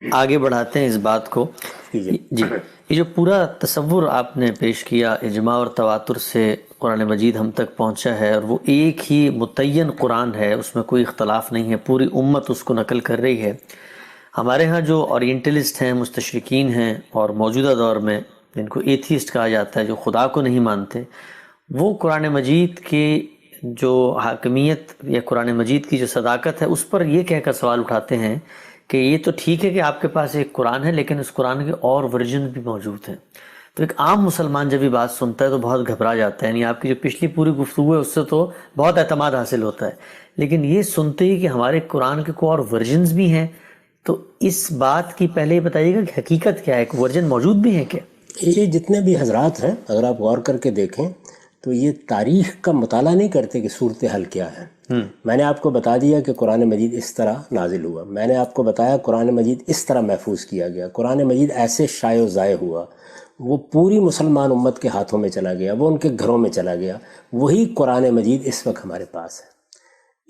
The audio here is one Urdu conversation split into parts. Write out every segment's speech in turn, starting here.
آگے بڑھاتے ہیں اس بات کو. جی، یہ جو پورا تصور آپ نے پیش کیا اجماع اور تواتر سے قرآن مجید ہم تک پہنچا ہے، اور وہ ایک ہی متعین قرآن ہے، اس میں کوئی اختلاف نہیں ہے، پوری امت اس کو نقل کر رہی ہے. ہمارے ہاں جو اورینٹلسٹ ہیں، مستشرقین ہیں، اور موجودہ دور میں جن کو ایتھیسٹ کہا جاتا ہے، جو خدا کو نہیں مانتے، وہ قرآن مجید کی جو حاکمیت یا قرآن مجید کی جو صداقت ہے اس پر یہ کہہ کر سوال اٹھاتے ہیں کہ یہ تو ٹھیک ہے کہ آپ کے پاس ایک قرآن ہے، لیکن اس قرآن کے اور ورژن بھی موجود ہیں. تو ایک عام مسلمان جب یہ بات سنتا ہے تو بہت گھبرا جاتا ہے. یعنی آپ کی جو پچھلی پوری گفتگو ہے اس سے تو بہت اعتماد حاصل ہوتا ہے، لیکن یہ سنتے ہی کہ ہمارے قرآن کے کوئی اور ورژنز بھی ہیں، تو اس بات کی پہلے یہ بتائیے گا کہ حقیقت کیا ہے، ایک ورژن موجود بھی ہے کیا؟ یہ جتنے بھی حضرات ہیں اگر آپ غور کر کے دیکھیں تو یہ تاریخ کا مطالعہ نہیں کرتے کہ صورتحال کیا ہے. میں نے آپ کو بتا دیا کہ قرآن مجید اس طرح نازل ہوا، میں نے آپ کو بتایا قرآن مجید اس طرح محفوظ کیا گیا، قرآن مجید ایسے شائع و ضائع ہوا، وہ پوری مسلمان امت کے ہاتھوں میں چلا گیا، وہ ان کے گھروں میں چلا گیا. وہی قرآن مجید اس وقت ہمارے پاس ہے.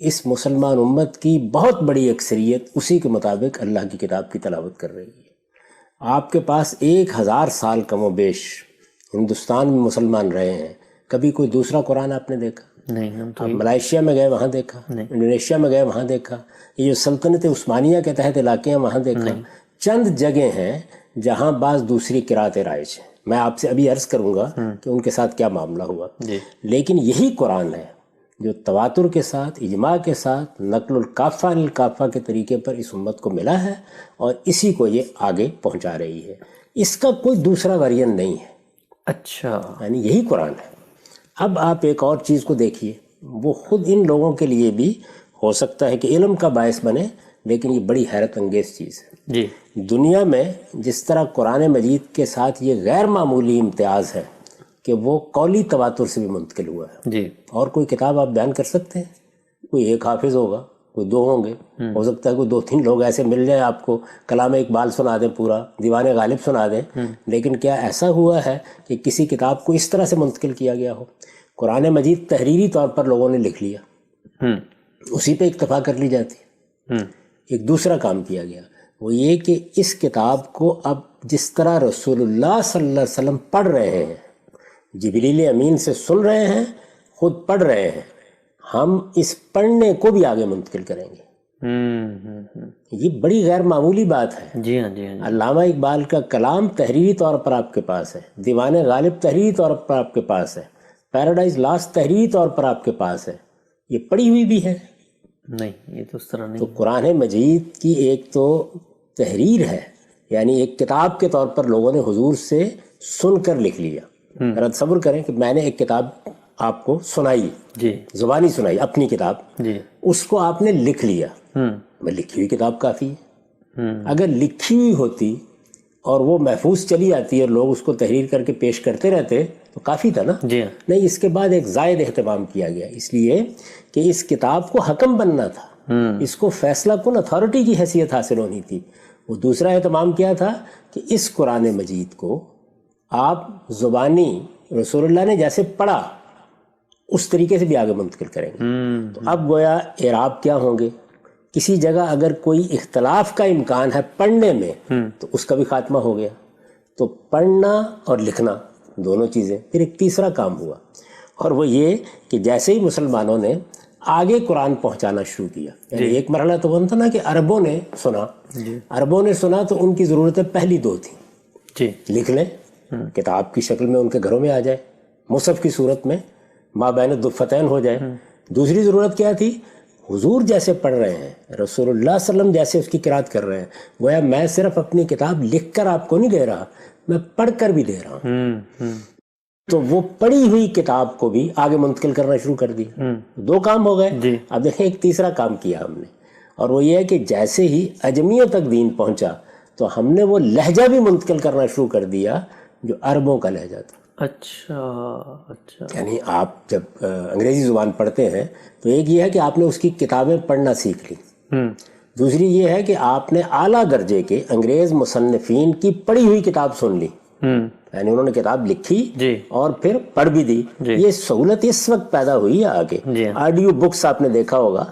اس مسلمان امت کی بہت بڑی اکثریت اسی کے مطابق اللہ کی کتاب کی تلاوت کر رہی ہے. آپ کے پاس 1000 سال کم و بیش ہندوستان میں مسلمان رہے ہیں، کبھی کوئی دوسرا قرآن آپ نے دیکھا؟ نہیں. ہم تو آپ ملائیشیا میں گئے وہاں دیکھا، انڈونیشیا میں گئے وہاں دیکھا، یہ جو سلطنت عثمانیہ کے تحت علاقے ہیں وہاں دیکھا. چند جگہ ہیں جہاں بعض دوسری قرأتیں رائج ہیں. میں آپ سے ابھی عرض کروں گا کہ ان کے ساتھ کیا معاملہ ہوا. لیکن یہی قرآن ہے جو تواتر کے ساتھ، اجماع کے ساتھ، نقل الکافہ الکافہ کے طریقے پر اس امت کو ملا ہے، اور اسی کو یہ آگے پہنچا رہی ہے. اس کا کوئی دوسرا ورژن نہیں ہے. اچھا، یعنی یہی قرآن ہے. اب آپ ایک اور چیز کو دیکھیے، وہ خود ان لوگوں کے لیے بھی ہو سکتا ہے کہ علم کا باعث بنے، لیکن یہ بڑی حیرت انگیز چیز ہے. جی. دنیا میں جس طرح قرآن مجید کے ساتھ یہ غیر معمولی امتیاز ہے کہ وہ قولی تواتر سے بھی منتقل ہوا ہے. جی. اور کوئی کتاب آپ بیان کر سکتے ہیں؟ کوئی ایک حافظ ہوگا، کوئی 2 ہوں گے، ہو سکتا ہے کوئی 2-3 لوگ ایسے مل جائیں آپ کو کلام اقبال سنا دیں، پورا دیوان غالب سنا دیں. لیکن کیا ایسا ہوا ہے کہ کسی کتاب کو اس طرح سے منتقل کیا گیا ہو؟ قرآن مجید تحریری طور پر لوگوں نے لکھ لیا، اسی پہ اکتفا کر لی جاتی ہے. ایک دوسرا کام کیا گیا، وہ یہ کہ اس کتاب کو اب جس طرح رسول اللہ صلی اللہ علیہ وسلم پڑھ رہے ہیں، جبریل امین سے سن رہے ہیں، خود پڑھ رہے ہیں، ہم اس پڑھنے کو بھی آگے منتقل کریں گے. یہ بڑی غیر معمولی بات ہے. جی ہاں. جی ہاں. علامہ اقبال کا کلام تحریری طور پر آپ کے پاس ہے، دیوان غالب تحریری طور پر آپ کے پاس ہے، پیراڈائز لاسٹ تحریری طور پر آپ کے پاس ہے. یہ پڑھی ہوئی بھی ہے. نہیں، یہ تو اس طرح نہیں. تو قرآن مجید کی ایک تو تحریر ہے، یعنی ایک کتاب کے طور پر لوگوں نے حضور سے سن کر لکھ لیا. ذرا تصور کریں کہ میں نے ایک کتاب آپ کو سنائی، جی، زبانی سنائی، اپنی کتاب، جی، اس کو آپ نے لکھ لیا. میں لکھی ہوئی کتاب کافی ہے. اگر لکھی ہوئی ہوتی اور وہ محفوظ چلی آتی اور لوگ اس کو تحریر کر کے پیش کرتے رہتے تو کافی تھا نا. جی. نہیں، اس کے بعد ایک زائد اہتمام کیا گیا، اس لیے کہ اس کتاب کو حکم بننا تھا، اس کو فیصلہ کن اتھارٹی کی حیثیت حاصل ہونی تھی. وہ دوسرا اہتمام کیا تھا کہ اس قرآن مجید کو آپ زبانی رسول اللہ نے جیسے پڑھا اس طریقے سے بھی آگے منتقل کریں گے. تو اب گویا اعراب کیا ہوں گے، کسی جگہ اگر کوئی اختلاف کا امکان ہے پڑھنے میں تو اس کا بھی خاتمہ ہو گیا. تو پڑھنا اور لکھنا دونوں چیزیں. پھر ایک تیسرا کام ہوا، اور وہ یہ کہ جیسے ہی مسلمانوں نے آگے قرآن پہنچانا شروع کیا، یعنی ایک مرحلہ تو بنتا نا کہ عربوں نے سنا، عربوں نے سنا تو ان کی ضرورتیں پہلی 2 تھیں. جی. لکھ لیں، کتاب کی شکل میں ان کے گھروں میں آ جائے، مصحف کی صورت میں ما بین الدفتین ہو جائے. دوسری ضرورت کیا تھی؟ حضور جیسے پڑھ رہے ہیں، رسول اللہ صلی اللہ علیہ وسلم جیسے اس کی قرات کر رہے ہیں، گویا میں صرف اپنی کتاب لکھ کر آپ کو نہیں دے رہا، میں پڑھ کر بھی دے رہا ہوں. تو وہ پڑھی ہوئی کتاب کو بھی آگے منتقل کرنا شروع کر دیا. 2 کام ہو گئے. اب دیکھیں ایک تیسرا کام کیا ہم نے، اور وہ یہ ہے کہ جیسے ہی عجمیوں تک دین پہنچا تو ہم نے وہ لہجہ بھی منتقل کرنا شروع کر دیا جو عربوں کا لہجہ تھا. اچھا. یعنی آپ جب انگریزی زبان پڑھتے ہیں تو ایک یہ ہے کہ آپ نے اس کی کتابیں پڑھنا سیکھ لی، دوسری یہ ہے کہ آپ نے اعلیٰ درجے کے انگریز مصنفین کی پڑھی ہوئی کتاب سن لی، یعنی انہوں نے کتاب لکھی اور پھر پڑھ بھی دی. یہ سہولت اس وقت پیدا ہوئی ہے آگے. آڈیو بکس آپ نے دیکھا ہوگا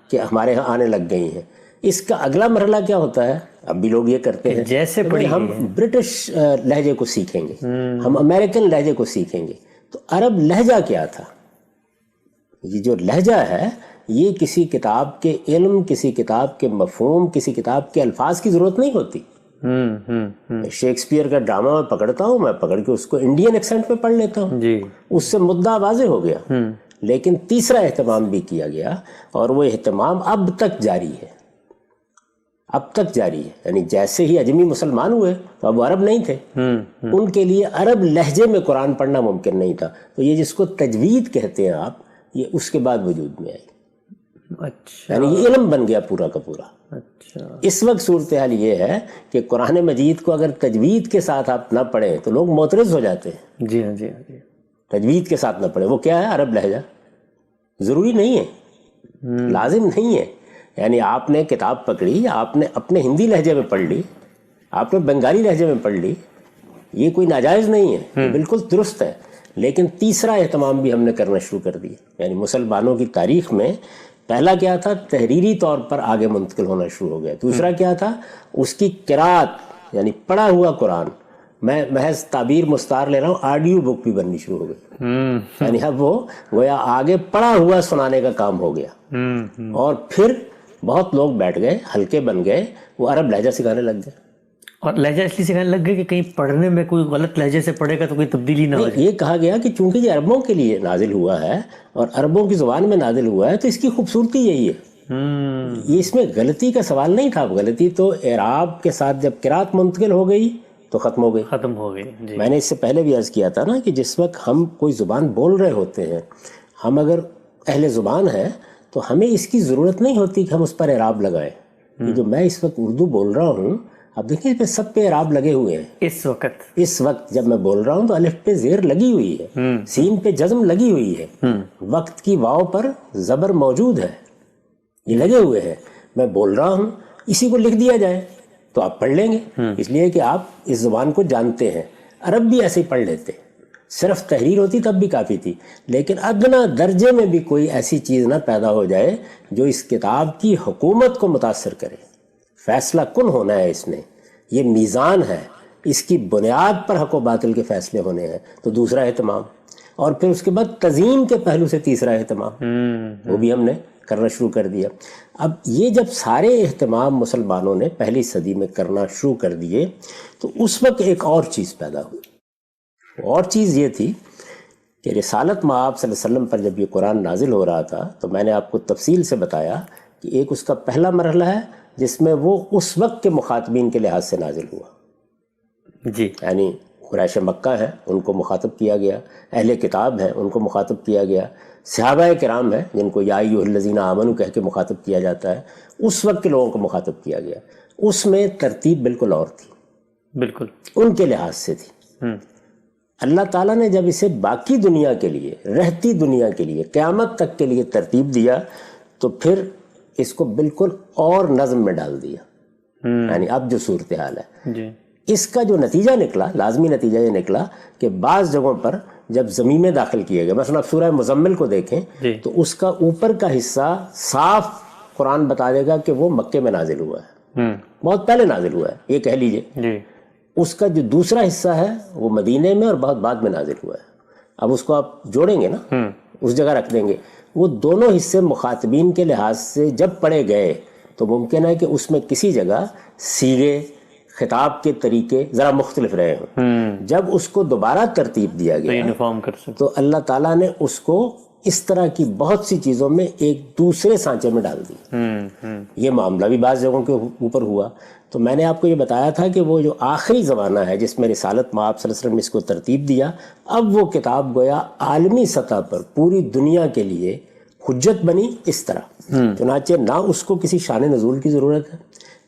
کہ ہمارے ہاں آنے لگ گئی ہیں. اس کا اگلا مرحلہ کیا ہوتا ہے؟ اب بھی لوگ یہ کرتے ہیں جیسے ہم برٹش لہجے کو سیکھیں گے، ہم امریکن لہجے کو سیکھیں گے. تو عرب لہجہ کیا تھا؟ یہ جو لہجہ ہے یہ کسی کتاب کے علم، کسی کتاب کے مفہوم، کسی کتاب کے الفاظ کی ضرورت نہیں ہوتی. شیکسپیئر کا ڈرامہ میں پکڑتا ہوں، میں پکڑ کے اس کو انڈین ایکسنٹ میں پڑھ لیتا ہوں، اس سے مدعا واضح ہو گیا. لیکن تیسرا اہتمام بھی کیا گیا، اور وہ اہتمام اب تک جاری ہے. اب تک جاری ہے. یعنی جیسے ہی اجمی مسلمان ہوئے تو اب وہ عرب نہیں تھے، ان کے لیے عرب لہجے میں قرآن پڑھنا ممکن نہیں تھا. تو یہ جس کو تجوید کہتے ہیں آپ، یہ اس کے بعد وجود میں آئی. اچھا، یعنی یہ علم بن گیا پورا کا پورا. اچھا، اس وقت صورتحال یہ ہے کہ قرآن مجید کو اگر تجوید کے ساتھ آپ نہ پڑھیں تو لوگ معترض ہو جاتے ہیں. جی ہاں، جی ہاں، جی. تجوید کے ساتھ نہ پڑھیں، وہ کیا ہے؟ عرب لہجہ. ضروری نہیں ہے، لازم نہیں ہے. یعنی آپ نے کتاب پکڑی، آپ نے اپنے ہندی لہجے میں پڑھ لی، آپ نے بنگالی لہجے میں پڑھ لی، یہ کوئی ناجائز نہیں ہے، یہ بالکل درست ہے. لیکن تیسرا اہتمام بھی ہم نے کرنا شروع کر دیا. یعنی مسلمانوں کی تاریخ میں پہلا کیا تھا؟ تحریری طور پر آگے منتقل ہونا شروع ہو گیا. دوسرا کیا تھا؟ اس کی قرات، یعنی پڑھا ہوا قرآن. میں محض تعبیر مستعار لے رہا ہوں، آڈیو بک بھی بننی شروع ہو گئی. یعنی اب وہ گویا آگے پڑھا ہوا سنانے کا کام ہو گیا. اور پھر بہت لوگ بیٹھ گئے، ہلکے بن گئے، وہ عرب لہجہ سکھانے لگ گئے. اور لہجہ اس لیے سکھانے لگ گئے کہ کہیں پڑھنے میں کوئی غلط لہجے سے پڑھے گا تو کوئی تبدیلی نہ ہو جائے. یہ کہا گیا کہ چونکہ یہ عربوں کے لیے نازل ہوا ہے اور عربوں کی زبان میں نازل ہوا ہے تو اس کی خوبصورتی یہی ہے. یہ اس میں غلطی کا سوال نہیں تھا. غلطی تو اعراب کے ساتھ جب قرات منتقل ہو گئی تو ختم ہو گئی. جی. میں نے اس سے پہلے بھی عرض کیا تھا نا کہ جس وقت ہم کوئی زبان بول رہے ہوتے ہیں، ہم اگر اہل زبان ہیں تو ہمیں اس کی ضرورت نہیں ہوتی کہ ہم اس پر اعراب لگائیں. یہ جو میں اس وقت اردو بول رہا ہوں، اب دیکھیں اس پہ سب پہ اعراب لگے ہوئے ہیں. اس وقت جب میں بول رہا ہوں تو الف پہ زیر لگی ہوئی ہے، سین پہ جزم لگی ہوئی ہے، وقت کی واو پر زبر موجود ہے، یہ لگے ہوئے ہیں. میں بول رہا ہوں، اسی کو لکھ دیا جائے تو آپ پڑھ لیں گے، اس لیے کہ آپ اس زبان کو جانتے ہیں. عرب بھی ایسے ہی پڑھ لیتے، صرف تحریر ہوتی تب بھی کافی تھی. لیکن ادنا درجے میں بھی کوئی ایسی چیز نہ پیدا ہو جائے جو اس کتاب کی حکومت کو متاثر کرے. فیصلہ کن ہونا ہے اس نے، یہ میزان ہے، اس کی بنیاد پر حق و باطل کے فیصلے ہونے ہیں. تو دوسرا اہتمام، اور پھر اس کے بعد تزئین کے پہلو سے تیسرا اہتمام، وہ بھی ہم نے کرنا شروع کر دیا. اب یہ جب سارے اہتمام مسلمانوں نے پہلی صدی میں کرنا شروع کر دیے تو اس وقت ایک اور چیز پیدا ہوئی. اور چیز یہ تھی کہ رسالت مآب صلی اللہ علیہ وسلم پر جب یہ قرآن نازل ہو رہا تھا تو میں نے آپ کو تفصیل سے بتایا کہ ایک اس کا پہلا مرحلہ ہے جس میں وہ اس وقت کے مخاطبین کے لحاظ سے نازل ہوا. جی. یعنی قریش مکہ ہیں، ان کو مخاطب کیا گیا، اہل کتاب ہیں، ان کو مخاطب کیا گیا، صحابہ کرام ہیں جن کو یا ایھا الذین آمنوا کہہ کے مخاطب کیا جاتا ہے، اس وقت کے لوگوں کو مخاطب کیا گیا. اس میں ترتیب بالکل اور تھی، بالکل ان کے لحاظ سے تھی. اللہ تعالیٰ نے جب اسے باقی دنیا کے لیے، رہتی دنیا کے لیے، قیامت تک کے لیے ترتیب دیا تو پھر اس کو بالکل اور نظم میں ڈال دیا. یعنی اب جو صورتحال ہے، جی، اس کا جو نتیجہ نکلا، لازمی نتیجہ یہ نکلا کہ بعض جگہوں پر جب ضمیمے داخل کیے گئے، مثلا سورہ مزمل کو دیکھیں تو اس کا اوپر کا حصہ صاف قرآن بتا دے گا کہ وہ مکے میں نازل ہوا ہے، بہت پہلے نازل ہوا ہے، یہ کہہ لیجئے. اس کا جو دوسرا حصہ ہے وہ مدینے میں اور بہت بعد میں نازل ہوا ہے. اب اس کو آپ جوڑیں گے نا، اس جگہ رکھ دیں گے. وہ دونوں حصے مخاطبین کے لحاظ سے جب پڑھے گئے تو ممکن ہے کہ اس میں کسی جگہ صیغے، خطاب کے طریقے ذرا مختلف رہے ہوں. جب اس کو دوبارہ ترتیب دیا گیا تو اللہ تعالیٰ نے اس کو اس طرح کی بہت سی چیزوں میں ایک دوسرے سانچے میں ڈال دی. یہ معاملہ بھی بعض جگہوں کے اوپر ہوا. تو میں نے آپ کو یہ بتایا تھا کہ وہ جو آخری زمانہ ہے جس میں رسالت مآب صلی اللہ علیہ وسلم نے اس کو ترتیب دیا، اب وہ کتاب گویا عالمی سطح پر پوری دنیا کے لیے حجت بنی اس طرح. چنانچہ نہ اس کو کسی شان نزول کی ضرورت ہے،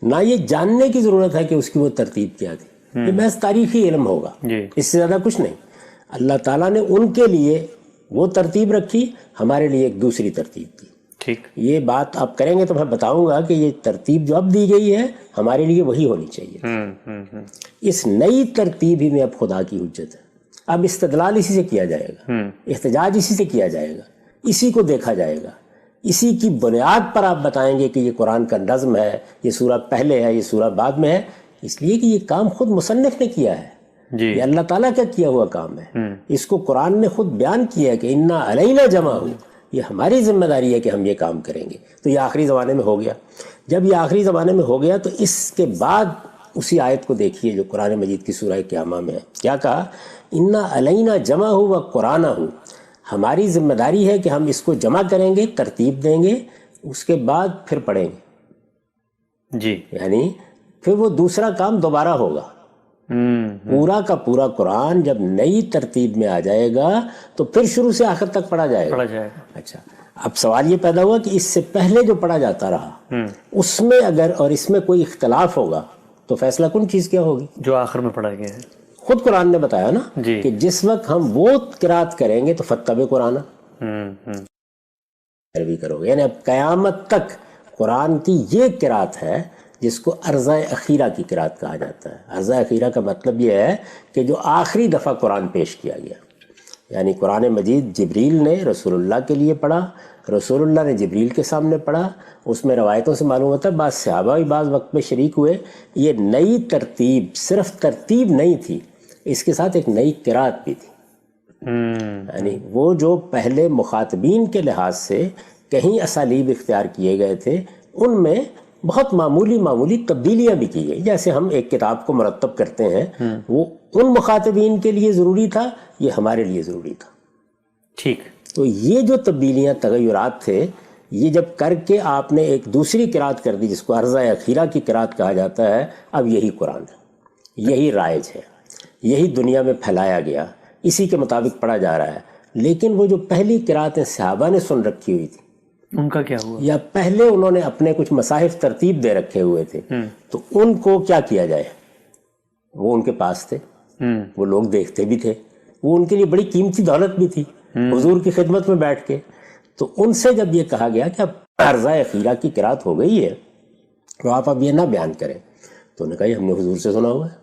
نہ یہ جاننے کی ضرورت ہے کہ اس کی وہ ترتیب کیا تھی. یہ محض تاریخی علم ہوگا، اس سے زیادہ کچھ نہیں. اللہ تعالیٰ نے ان کے لیے وہ ترتیب رکھی، ہمارے لیے ایک دوسری ترتیب دی. ٹھیک، یہ بات آپ کریں گے تو میں بتاؤں گا کہ یہ ترتیب جو اب دی گئی ہے ہمارے لیے وہی ہونی چاہیے. اس نئی ترتیب ہی میں اب خدا کی حجت ہے. اب استدلال اسی سے کیا جائے گا، احتجاج اسی سے کیا جائے گا، اسی کو دیکھا جائے گا. اسی کی بنیاد پر آپ بتائیں گے کہ یہ قرآن کا نظم ہے، یہ سورہ پہلے ہے، یہ سورہ بعد میں ہے، اس لیے کہ یہ کام خود مصنف نے کیا ہے، یہ اللہ تعالیٰ کا کیا ہوا کام ہے، اس کو قرآن نے خود بیان کیا ہے کہ انا علینا جمع ہو، یہ ہماری ذمہ داری ہے کہ ہم یہ کام کریں گے۔ تو یہ آخری زمانے میں ہو گیا۔ جب یہ آخری زمانے میں ہو گیا تو اس کے بعد اسی آیت کو دیکھیے جو قرآن مجید کی سورہ قیامہ میں ہے، کیا کہا؟ انا علینا جمع ہو و قرآن ہو، ہماری ذمہ داری ہے کہ ہم اس کو جمع کریں گے، ترتیب دیں گے، اس کے بعد پھر پڑھیں گے، جی، یعنی پھر وہ دوسرا کام دوبارہ ہوگا۔ پورا کا پورا قرآن جب نئی ترتیب میں آ جائے گا تو پھر شروع سے آخر تک پڑھا جائے گا۔ اچھا، اب سوال یہ پیدا ہوا کہ اس سے پہلے جو پڑھا جاتا رہا اس میں اگر اور اس میں کوئی اختلاف ہوگا تو فیصلہ کن چیز کیا ہوگی؟ جو آخر میں پڑھا گیا ہے۔ خود قرآن نے بتایا نا کہ جس وقت ہم وہ قرات کریں گے تو فتب قرآن عربی کرو گے، یعنی اب قیامت تک قرآن کی یہ قرات ہے جس کو عرضہ اخیرہ کی قرات کہا جاتا ہے۔ عرضہ اخیرہ کا مطلب یہ ہے کہ جو آخری دفعہ قرآن پیش کیا گیا، یعنی قرآن مجید جبریل نے رسول اللہ کے لیے پڑھا، رسول اللہ نے جبریل کے سامنے پڑھا، اس میں روایتوں سے معلوم ہوتا ہے بعض صحابہ بھی بعض وقت میں شریک ہوئے۔ یہ نئی ترتیب صرف ترتیب نہیں تھی، اس کے ساتھ ایک نئی قرات بھی تھی، یعنی وہ جو پہلے مخاطبین کے لحاظ سے کہیں اسالیب اختیار کیے گئے تھے ان میں بہت معمولی تبدیلیاں بھی کی گئی۔ جیسے ہم ایک کتاب کو مرتب کرتے ہیں، وہ ان مخاطبین کے لیے ضروری تھا، یہ ہمارے لیے ضروری تھا، ٹھیک۔ تو یہ جو تبدیلیاں تغیرات تھے، یہ جب کر کے آپ نے ایک دوسری قرات کر دی جس کو عرضہ اخیرہ کی قرات کہا جاتا ہے، اب یہی قرآن ہے، یہی رائج ہے، یہی دنیا میں پھیلایا گیا، اسی کے مطابق پڑھا جا رہا ہے۔ لیکن وہ جو پہلی قراتیں صحابہ نے سن رکھی ہوئی تھی، ان کا کیا ہوا؟ یا پہلے انہوں نے اپنے کچھ مصاحف ترتیب دے رکھے ہوئے تھے، تو ان کو کیا کیا جائے؟ وہ ان کے پاس تھے، وہ لوگ دیکھتے بھی تھے، وہ ان کے لیے بڑی قیمتی دولت بھی تھی حضور کی خدمت میں بیٹھ کے۔ تو ان سے جب یہ کہا گیا کہ اب عرضہ اخیرہ کی قرات ہو گئی ہے تو آپ اب یہ نہ بیان کریں، تو انہوں نے کہا یہ ہم نے حضور سے سنا ہوا ہے۔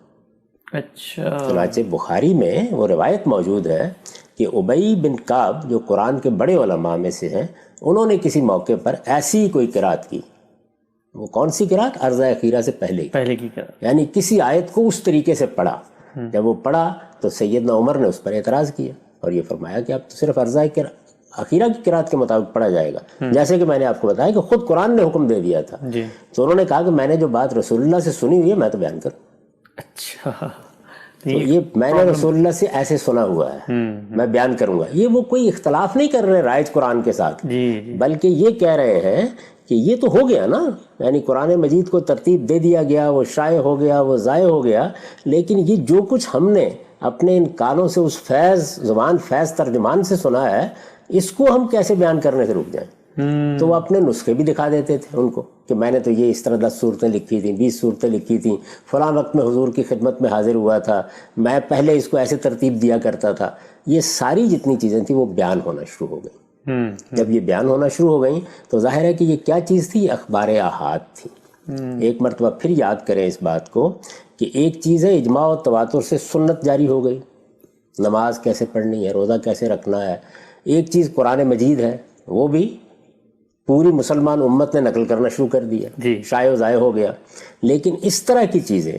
اچھا، چنانچہ بخاری میں وہ روایت موجود ہے کہ ابی بن کعب جو قرآن کے بڑے علماء میں سے ہیں، انہوں نے کسی موقع پر ایسی کوئی قرات کی۔ وہ کون سی قرات؟ عرضہ اخیرہ سے پہلے کی قرات، یعنی کسی آیت کو اس طریقے سے پڑھا۔ جب وہ پڑھا تو سیدنا عمر نے اس پر اعتراض کیا اور یہ فرمایا کہ اب تو صرف عرضہ اخیرہ کی قرات کے مطابق پڑھا جائے گا، جیسے کہ میں نے آپ کو بتایا کہ خود قرآن نے حکم دے دیا تھا۔ تو انہوں نے کہا کہ میں نے جو بات رسول اللہ سے سنی ہوئی ہے میں تو بیان کروں۔ اچھا، تو یہ میں نے رسول اللہ سے ایسے سنا ہوا ہے، میں بیان کروں گا۔ یہ وہ کوئی اختلاف نہیں کر رہے رائج قرآن کے ساتھ، بلکہ یہ کہہ رہے ہیں کہ یہ تو ہو گیا نا، یعنی قرآن مجید کو ترتیب دے دیا گیا، وہ شائع ہو گیا، وہ ضائع ہو گیا، لیکن یہ جو کچھ ہم نے اپنے ان کانوں سے اس فیض زبان فیض ترجمان سے سنا ہے، اس کو ہم کیسے بیان کرنے سے رک جائیں؟ تو وہ اپنے نسخے بھی دکھا دیتے تھے ان کو کہ میں نے تو یہ اس طرح 10 صورتیں لکھی تھیں، 20 صورتیں لکھی تھیں، فلاں وقت میں حضور کی خدمت میں حاضر ہوا تھا، میں پہلے اس کو ایسے ترتیب دیا کرتا تھا۔ یہ ساری جتنی چیزیں تھیں وہ بیان ہونا شروع ہو گئیں۔ جب یہ بیان ہونا شروع ہو گئیں تو ظاہر ہے کہ یہ کیا چیز تھی؟ یہ اخبار احاد تھی۔ ایک مرتبہ پھر یاد کریں اس بات کو کہ ایک چیز ہے اجماع و تواتر سے سنت جاری ہو گئی، نماز کیسے پڑھنی ہے، روزہ کیسے رکھنا ہے۔ ایک چیز قرآن مجید ہے، وہ بھی پوری مسلمان امت نے نقل کرنا شروع کر دیا، شائع و ضائع ہو گیا۔ لیکن اس طرح کی چیزیں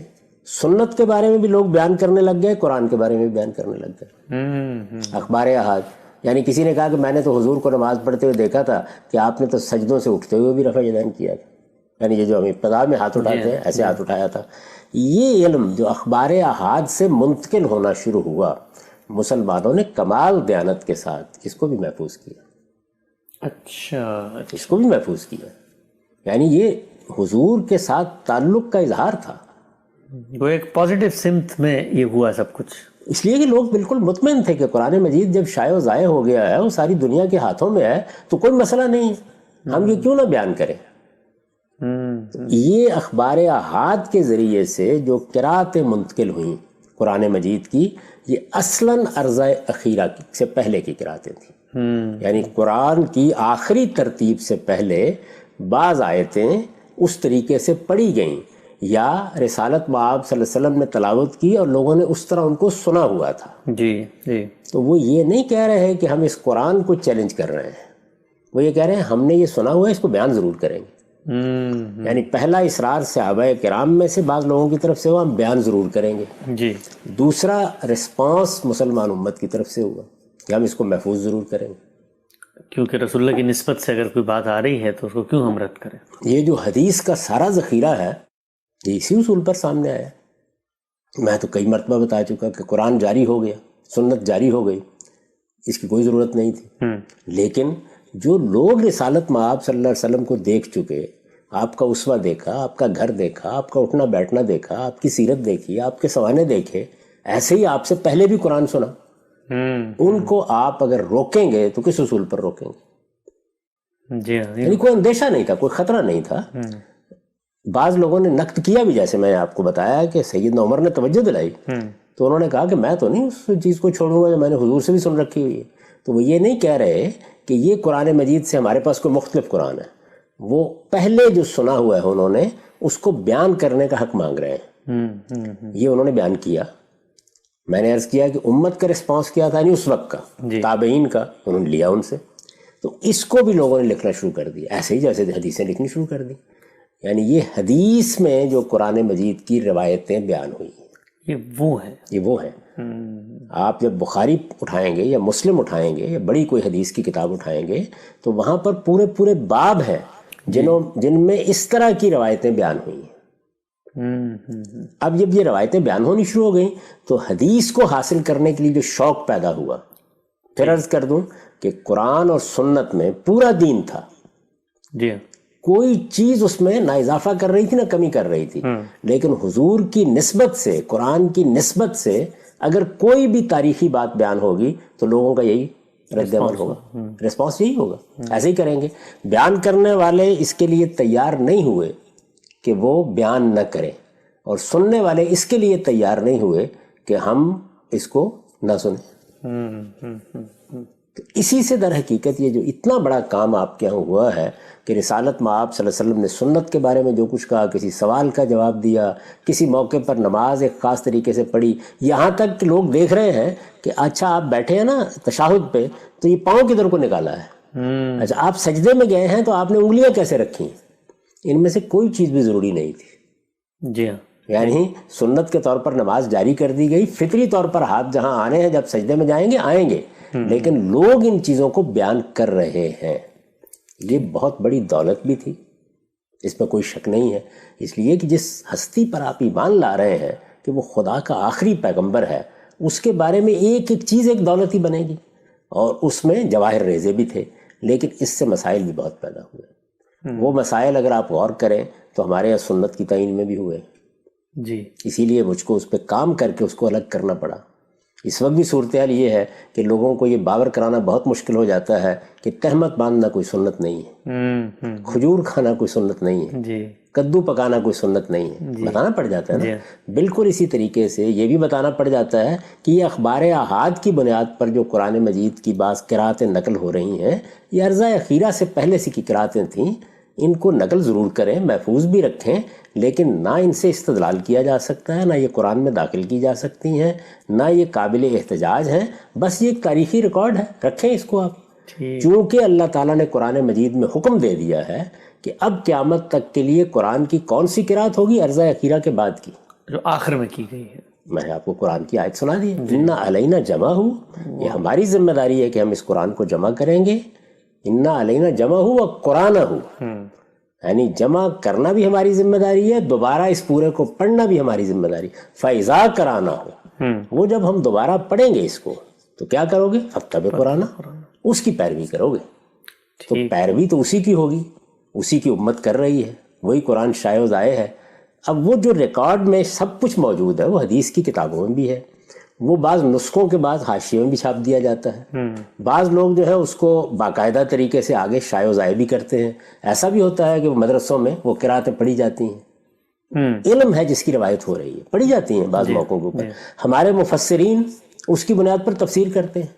سنت کے بارے میں بھی لوگ بیان کرنے لگ گئے، قرآن کے بارے میں بھی بیان کرنے لگ گئے۔ اخبار احاد، یعنی کسی نے کہا کہ میں نے تو حضور کو نماز پڑھتے ہوئے دیکھا تھا کہ آپ نے تو سجدوں سے اٹھتے ہوئے بھی رفع یدین کیا تھا، یعنی یہ جو ہم ابتدا میں ہاتھ اٹھاتے ہیں ایسے ہاتھ اٹھایا تھا۔ یہ علم جو اخبار احاد سے منتقل ہونا شروع ہوا، مسلمانوں نے کمال دیانت کے ساتھ اس کو بھی محفوظ کیا۔ اچھا، اس کو بھی محفوظ کیا، یعنی یہ حضور کے ساتھ تعلق کا اظہار تھا، وہ ایک پازیٹیو سمت میں یہ ہوا سب کچھ، اس لیے کہ لوگ بالکل مطمئن تھے کہ قرآن مجید جب شائع و ضائع ہو گیا ہے، وہ ساری دنیا کے ہاتھوں میں ہے، تو کوئی مسئلہ نہیں ہے، ہم یہ کیوں نہ بیان کریں۔ یہ اخبار احاد کے ذریعے سے جو قراتیں منتقل ہوئیں قرآن مجید کی، یہ اصلاً عرضہ اخیرہ سے پہلے کی قراتیں تھیں، یعنی قرآن کی آخری ترتیب سے پہلے بعض آیتیں اس طریقے سے پڑھی گئیں یا رسالت مآب صلی اللہ علیہ وسلم نے تلاوت کی اور لوگوں نے اس طرح ان کو سنا ہوا تھا۔ تو وہ یہ نہیں کہہ رہے ہیں کہ ہم اس قرآن کو چیلنج کر رہے ہیں، وہ یہ کہہ رہے ہیں ہم نے یہ سنا ہوا ہے، اس کو بیان ضرور کریں گے۔ یعنی پہلا اصرار صحابہ کرام میں سے بعض لوگوں کی طرف سے ہوا، ہم بیان ضرور کریں گے۔ جی، دوسرا رسپانس مسلمان امت کی طرف سے ہوا کہ ہم اس کو محفوظ ضرور کریں گے، کیونکہ رسول اللہ کی نسبت سے اگر کوئی بات آ رہی ہے تو اس کو کیوں ہم رد کریں۔ یہ جو حدیث کا سارا ذخیرہ ہے یہ اسی اصول پر سامنے آیا۔ میں تو کئی مرتبہ بتا چکا کہ قرآن جاری ہو گیا، سنت جاری ہو گئی، اس کی کوئی ضرورت نہیں تھی۔ لیکن جو لوگ رسالت مآب صلی اللہ علیہ وسلم کو دیکھ چکے، آپ کا اسوہ دیکھا، آپ کا گھر دیکھا، آپ کا اٹھنا بیٹھنا دیکھا، آپ کی سیرت دیکھی، آپ کے سوانے دیکھے، ایسے ہی آپ سے پہلے بھی قرآن سنا، ان کو آپ اگر روکیں گے تو کس اصول پر روکیں گے؟ جی ہاں، یعنی کوئی اندیشہ نہیں تھا، کوئی خطرہ نہیں تھا۔ بعض لوگوں نے نقد کیا بھی، جیسے میں آپ کو بتایا کہ سیدنا عمر نے توجہ دلائی تو انہوں نے کہا کہ میں تو نہیں اس چیز کو چھوڑوں گا جو میں نے حضور سے بھی سن رکھی ہوئی ہے۔ تو وہ یہ نہیں کہہ رہے کہ یہ قرآن مجید سے ہمارے پاس کوئی مختلف قرآن ہے، وہ پہلے جو سنا ہوا ہے انہوں نے اس کو بیان کرنے کا حق مانگ رہے ہیں۔ یہ انہوں نے بیان کیا۔ میں نے عرض کیا کہ امت کا رسپانس کیا تھا، نہیں اس وقت کا، تابعین کا، انہوں نے لیا ان سے، تو اس کو بھی لوگوں نے لکھنا شروع کر دیا، ایسے ہی جیسے حدیثیں لکھنی شروع کر دی۔ یعنی یہ حدیث میں جو قرآن مجید کی روایتیں بیان ہوئی ہیں یہ وہ ہیں۔ آپ جب بخاری اٹھائیں گے یا مسلم اٹھائیں گے یا بڑی کوئی حدیث کی کتاب اٹھائیں گے تو وہاں پر پورے باب ہیں جن میں اس طرح کی روایتیں بیان ہوئی ہیں۔ اب جب یہ روایتیں بیان ہونی شروع ہو گئیں تو حدیث کو حاصل کرنے کے لیے جو شوق پیدا ہوا، پھر عرض کر دوں کہ قرآن اور سنت میں پورا دین تھا، جی، کوئی چیز اس میں نہ اضافہ کر رہی تھی نہ کمی کر رہی تھی، لیکن حضور کی نسبت سے، قرآن کی نسبت سے اگر کوئی بھی تاریخی بات بیان ہوگی تو لوگوں کا یہی رد عمل ہوگا، رسپانس یہی ہوگا، ایسے ہی کریں گے۔ بیان کرنے والے اس کے لیے تیار نہیں ہوئے کہ وہ بیان نہ کریں، اور سننے والے اس کے لیے تیار نہیں ہوئے کہ ہم اس کو نہ سنیں۔ تو اسی سے در حقیقت یہ جو اتنا بڑا کام آپ کے یہاں ہوا ہے کہ رسالت مآب صلی اللہ علیہ وسلم نے سنت کے بارے میں جو کچھ کہا، کسی سوال کا جواب دیا، کسی موقع پر نماز ایک خاص طریقے سے پڑھی، یہاں تک کہ لوگ دیکھ رہے ہیں کہ اچھا آپ بیٹھے ہیں نا تشہد پہ تو یہ پاؤں کدھر کو نکالا ہے، اچھا آپ سجدے میں گئے ہیں تو آپ نے انگلیاں کیسے رکھی ہیں، ان میں سے کوئی چیز بھی ضروری نہیں تھی۔ جی ہاں، یعنی سنت کے طور پر نماز جاری کر دی گئی، فطری طور پر ہاتھ جہاں آنے ہیں جب سجدے میں جائیں گے آئیں گے، لیکن لوگ ان چیزوں کو بیان کر رہے ہیں۔ یہ بہت بڑی دولت بھی تھی، اس میں کوئی شک نہیں ہے، اس لیے کہ جس ہستی پر آپ ایمان لا رہے ہیں کہ وہ خدا کا آخری پیغمبر ہے، اس کے بارے میں ایک ایک چیز ایک دولت ہی بنے گی، اور اس میں جواہر ریزے بھی تھے، لیکن اس سے مسائل بھی بہت پیدا ہوئے۔ وہ مسائل اگر آپ غور کریں تو ہمارے یہاں سنت کی تعین میں بھی ہوئے، جی، اسی لیے مجھ کو اس پہ کام کر کے اس کو الگ کرنا پڑا۔ اس وقت بھی صورتحال یہ ہے کہ لوگوں کو یہ باور کرانا بہت مشکل ہو جاتا ہے کہ تہمت باندھنا کوئی سنت نہیں ہے، کھجور کھانا کوئی سنت نہیں ہے، جی، کدو پکانا کوئی سنت نہیں ہے، بتانا پڑ جاتا ہے نا۔ بالکل اسی طریقے سے یہ بھی بتانا پڑ جاتا ہے کہ یہ اخبار احاد کی بنیاد پر جو قرآن مجید کی بعض قراتیں نقل ہو رہی ہیں، یہ عرضہ اخیرہ سے پہلے سے کی قراتیں تھیں، ان کو نقل ضرور کریں، محفوظ بھی رکھیں، لیکن نہ ان سے استدلال کیا جا سکتا ہے، نہ یہ قرآن میں داخل کی جا سکتی ہیں، نہ یہ قابل احتجاج ہیں، بس یہ ایک تاریخی ریکارڈ ہے، رکھیں اس کو آپ۔ چونکہ اللہ تعالیٰ نے قرآن مجید میں حکم دے دیا ہے کہ اب قیامت تک کے لیے قرآن کی کون سی قرات ہوگی؟ عرضہ اخیرہ کے بعد کی، جو آخر میں کی گئی ہے۔ میں نے آپ کو قرآن کی آیت سنا دی، اِنَّا عَلَيْنَا جَمْعَهُ، یہ ہماری ذمہ داری ہے کہ ہم اس قرآن کو جمع کریں گے، اِنَّا عَلَيْنَا جَمْعَهُ وَقُرْآنَهُ، یعنی جمع کرنا بھی ہماری ذمہ داری ہے، دوبارہ اس پورے کو پڑھنا بھی ہماری ذمہ داری۔ فَإِذَا قَرَأْنَاهُ، وہ جب ہم دوبارہ پڑھیں گے اس کو تو کیا کرو گے؟ فَاتَّبِعْ قُرْآنَهُ، اس کی پیروی کرو گے۔ تو پیروی تو اسی کی ہوگی، اسی کی امت کر رہی ہے، وہی قرآن شائع و ضائع ہے۔ اب وہ جو ریکارڈ میں سب کچھ موجود ہے وہ حدیث کی کتابوں میں بھی ہے، وہ بعض نسخوں کے بعد حاشیے میں بھی چھاپ دیا جاتا ہے، بعض لوگ جو ہے اس کو باقاعدہ طریقے سے آگے شائع و ضائع بھی کرتے ہیں۔ ایسا بھی ہوتا ہے کہ مدرسوں میں وہ قراتیں پڑھی جاتی ہیں، علم ہے جس کی روایت ہو رہی ہے، پڑھی جاتی ہیں بعض موقعوں کے اوپر، ہمارے مفسرین اس کی بنیاد پر تفسیر کرتے ہیں،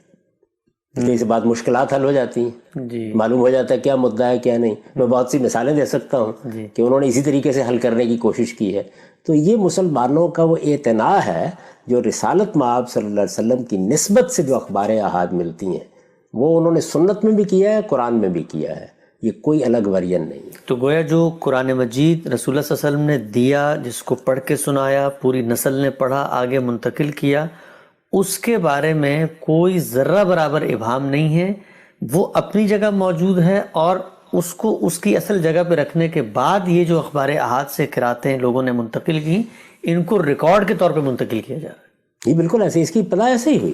کئی سے بعد مشکلات حل ہو جاتی ہیں، معلوم ہو جاتا ہے کیا مدعا ہے کیا نہیں۔ میں بہت سی مثالیں دے سکتا ہوں کہ انہوں نے اسی طریقے سے حل کرنے کی کوشش کی ہے۔ تو یہ مسلمانوں کا وہ اعتناء ہے جو رسالت مآب صلی اللہ علیہ وسلم کی نسبت سے جو اخبار احاد ملتی ہیں، وہ انہوں نے سنت میں بھی کیا ہے، قرآن میں بھی کیا ہے، یہ کوئی الگ ورژن نہیں ہے۔ تو گویا جو قرآن مجید رسول اللہ صلی اللہ علیہ وسلم نے دیا، جس کو پڑھ کے سنایا، پوری نسل نے پڑھا، آگے منتقل کیا، اس کے بارے میں کوئی ذرہ برابر ابہام نہیں ہے، وہ اپنی جگہ موجود ہے، اور اس کو اس کی اصل جگہ پہ رکھنے کے بعد یہ جو اخبار احاد سے قراتیں لوگوں نے منتقل کی، ان کو ریکارڈ کے طور پہ منتقل کیا جا رہا ہے۔ یہ بالکل ایسے، اس کی ابتدا ایسے ہی ہوئی۔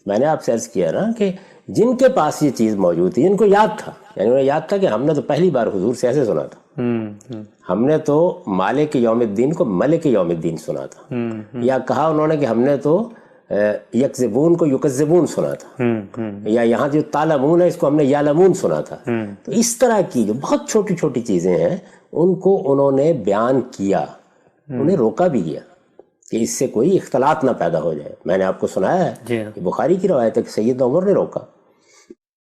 میں نے آپ سے عرض کیا نا کہ جن کے پاس یہ چیز موجود تھی، ان کو یاد تھا، یعنی انہیں یاد تھا کہ ہم نے تو پہلی بار حضور سے ایسے سنا تھا، ہم نے تو مالک یوم الدین کو ملک یوم الدین سنا تھا، یا کہا انہوں نے کہ ہم نے تو یکذبون کو یکذبون سنا تھا، یا یہاں جو تعلمون ہے اس کو ہم نے یعلمون سنا تھا۔ تو اس طرح کی جو بہت چھوٹی چھوٹی چیزیں ہیں ان کو انہوں نے بیان کیا، انہیں روکا بھی گیا کہ اس سے کوئی اختلاط نہ پیدا ہو جائے۔ میں نے آپ کو سنایا ہے کہ بخاری کی روایت ہے کہ سیدنا عمر نے روکا،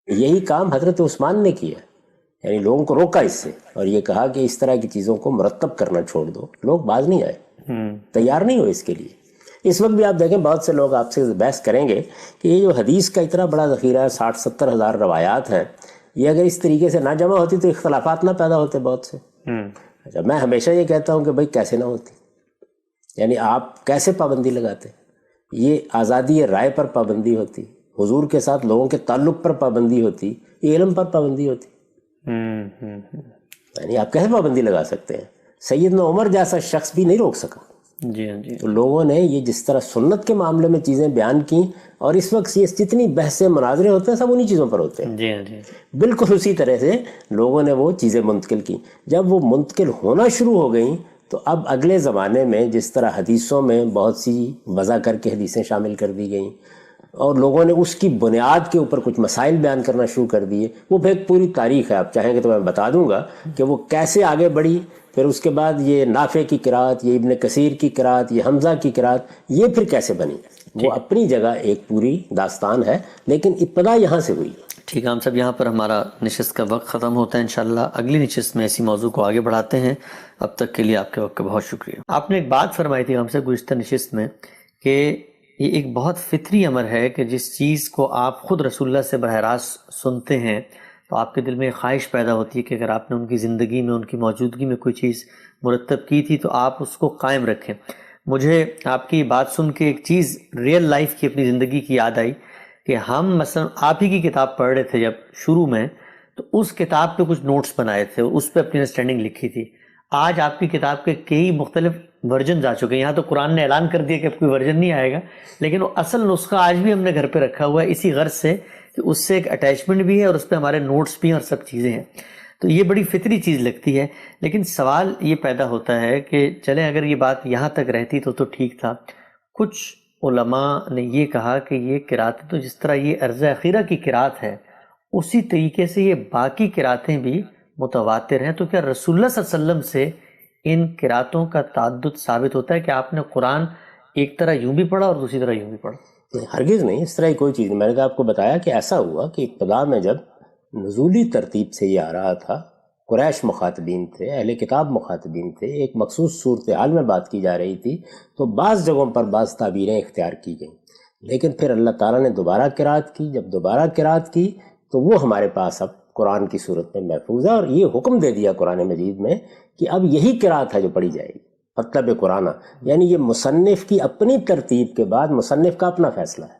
یہی کام حضرت عثمان نے کیا، یعنی لوگوں کو روکا اس سے، اور یہ کہا کہ اس طرح کی چیزوں کو مرتب کرنا چھوڑ دو۔ لوگ باز نہیں آئے، تیار نہیں ہوئے اس کے لیے۔ اس وقت بھی آپ دیکھیں بہت سے لوگ آپ سے بحث کریں گے کہ یہ جو حدیث کا اتنا بڑا ذخیرہ ہے، 60-70 ہزار روایات ہیں، یہ اگر اس طریقے سے نہ جمع ہوتی تو اختلافات نہ پیدا ہوتے بہت سے۔ اچھا، میں ہمیشہ یہ کہتا ہوں کہ بھائی کیسے نہ ہوتی، یعنی آپ کیسے پابندی لگاتے؟ یہ آزادی رائے پر پابندی ہوتی، حضور کے ساتھ لوگوں کے تعلق پر پابندی ہوتی، یہ علم پر پابندی ہوتی، یعنی آپ کیسے پابندی لگا سکتے ہیں؟ سیدنا عمر جیسا شخص بھی نہیں روک سکا۔ جی جی، تو لوگوں نے یہ جس طرح سنت کے معاملے میں چیزیں بیان کی، اور اس وقت یہ جتنی بحثیں مناظرے ہوتے ہیں سب انہی چیزوں پر ہوتے ہیں، جی جی، بالکل اسی طرح سے لوگوں نے وہ چیزیں منتقل کی۔ جب وہ منتقل ہونا شروع ہو گئیں تو اب اگلے زمانے میں جس طرح حدیثوں میں بہت سی وضع کر کے حدیثیں شامل کر دی گئیں، اور لوگوں نے اس کی بنیاد کے اوپر کچھ مسائل بیان کرنا شروع کر دیے، وہ بھی ایک پوری تاریخ ہے، آپ چاہیں گے تو میں بتا دوں گا کہ وہ کیسے آگے بڑھی۔ پھر اس کے بعد یہ نافع کی قرات، یہ ابن کثیر کی قرات، یہ حمزہ کی قرات، یہ پھر کیسے بنی، وہ اپنی جگہ ایک پوری داستان ہے، لیکن ابتدا یہاں سے ہوئی۔ ٹھیک ہے، ہم سب یہاں پر ہمارا نشست کا وقت ختم ہوتا ہے، انشاءاللہ اگلی نشست میں اسی موضوع کو آگے بڑھاتے ہیں۔ اب تک کے لیے آپ کے وقت کا بہت شکریہ۔ آپ نے ایک بات فرمائی تھی ہم سے گزشتہ نشست میں کہ یہ ایک بہت فطری امر ہے کہ جس چیز کو آپ خود رسول اللہ سے براہ راست سنتے ہیں تو آپ کے دل میں ایک خواہش پیدا ہوتی ہے کہ اگر آپ نے ان کی زندگی میں، ان کی موجودگی میں کوئی چیز مرتب کی تھی تو آپ اس کو قائم رکھیں۔ مجھے آپ کی بات سن کے ایک چیز ریئل لائف کی، اپنی زندگی کی یاد آئی کہ ہم مثلا آپ ہی کی کتاب پڑھ رہے تھے جب شروع میں، تو اس کتاب پہ کچھ نوٹس بنائے تھے، اس پہ اپنی انڈرسٹینڈنگ لکھی تھی۔ آج آپ کی کتاب کے کئی مختلف ورژن آ چکے ہیں، یہاں تو قرآن نے اعلان کر دیا کہ اب کوئی ورژن نہیں آئے گا، لیکن وہ اصل نسخہ آج بھی ہم نے گھر پہ رکھا ہوا ہے، اسی غرض سے کہ اس سے ایک اٹیچمنٹ بھی ہے اور اس پہ ہمارے نوٹس بھی ہیں اور سب چیزیں ہیں۔ تو یہ بڑی فطری چیز لگتی ہے، لیکن سوال یہ پیدا ہوتا ہے کہ چلیں اگر یہ بات یہاں تک رہتی تو ٹھیک تھا۔ کچھ علماء نے یہ کہا کہ یہ قراتیں تو جس طرح یہ عرض اخیرہ کی قرات ہے اسی طریقے سے یہ باقی قراتیں بھی متواتر ہیں، تو کیا رسول اللہ صلی اللہ علیہ وسلم سے ان قراتوں کا تعدد ثابت ہوتا ہے کہ آپ نے قرآن ایک طرح یوں بھی پڑھا اور دوسری طرح یوں بھی پڑھا؟ ہرگز نہیں، اس طرح کی کوئی چیز نہیں۔ میں نے آپ کو بتایا کہ ایسا ہوا کہ ابتدا میں جب نزولی ترتیب سے یہ آ رہا تھا، قریش مخاطبین تھے، اہل کتاب مخاطبین تھے، ایک مخصوص صورتحال میں بات کی جا رہی تھی، تو بعض جگہوں پر بعض تعبیریں اختیار کی گئیں، لیکن پھر اللہ تعالیٰ نے دوبارہ قرات کی۔ جب دوبارہ قرات کی تو وہ ہمارے پاس اب قرآن کی صورت میں محفوظ ہے، اور یہ حکم دے دیا قرآن مجید میں کہ اب یہی قرات ہے جو پڑھی جائے گی، مطلب قرآن، یعنی یہ مصنف کی اپنی ترتیب کے بعد مصنف کا اپنا فیصلہ ہے۔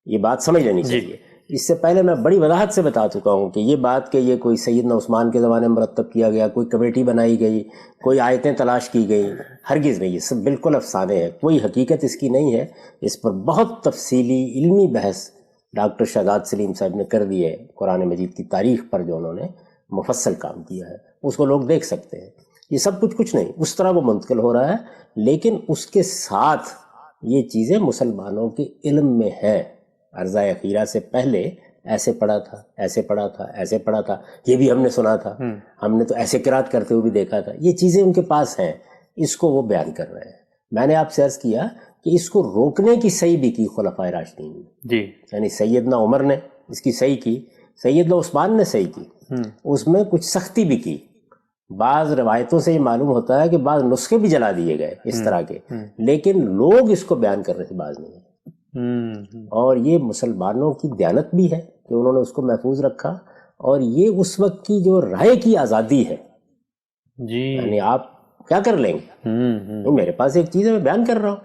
یہ بات سمجھ لینی چاہیے۔ اس سے پہلے میں بڑی وضاحت سے بتا چکا ہوں کہ یہ بات کہ یہ کوئی سیدنا عثمان کے زمانے میں مرتب کیا گیا، کوئی کمیٹی بنائی گئی، کوئی آیتیں تلاش کی گئی، ہرگز نہیں، یہ سب بالکل افسانے ہیں، کوئی حقیقت اس کی نہیں ہے۔ اس پر بہت تفصیلی علمی بحث ڈاکٹر شہزاد سلیم صاحب نے کر دی ہے، قرآن مجید کی تاریخ پر جو انہوں نے مفصل کام کیا ہے، اس کو لوگ دیکھ سکتے ہیں۔ یہ سب کچھ نہیں، اس طرح وہ منتقل ہو رہا ہے، لیکن اس کے ساتھ یہ چیزیں مسلمانوں کے علم میں ہیں۔ عرضہ اخیرہ سے پہلے ایسے پڑھا تھا، ایسے پڑھا تھا، ایسے پڑھا تھا، یہ بھی ہم نے سنا تھا، ہم نے تو ایسے قرات کرتے ہوئے بھی دیکھا تھا، یہ چیزیں ان کے پاس ہیں، اس کو وہ بیان کر رہے ہیں۔ میں نے آپ سے عرض کیا کہ اس کو روکنے کی صحیح بھی کی خلفائے راشدین نے، جی، یعنی سیدنا عمر نے اس کی صحیح کی، سیدنا عثمان نے صحیح کی، اس میں کچھ سختی بھی کی۔ بعض روایتوں سے یہ معلوم ہوتا ہے کہ بعض نسخے بھی جلا دیے گئے اس طرح کے، لیکن لوگ اس کو بیان کرنے سے باز نہیں ہیں، اور یہ مسلمانوں کی دیانت بھی ہے کہ انہوں نے اس کو محفوظ رکھا، اور یہ اس وقت کی جو رائے کی آزادی ہے جی، یعنی آپ کیا کر لیں گے، تو میرے پاس ایک چیز ہے میں بیان کر رہا ہوں.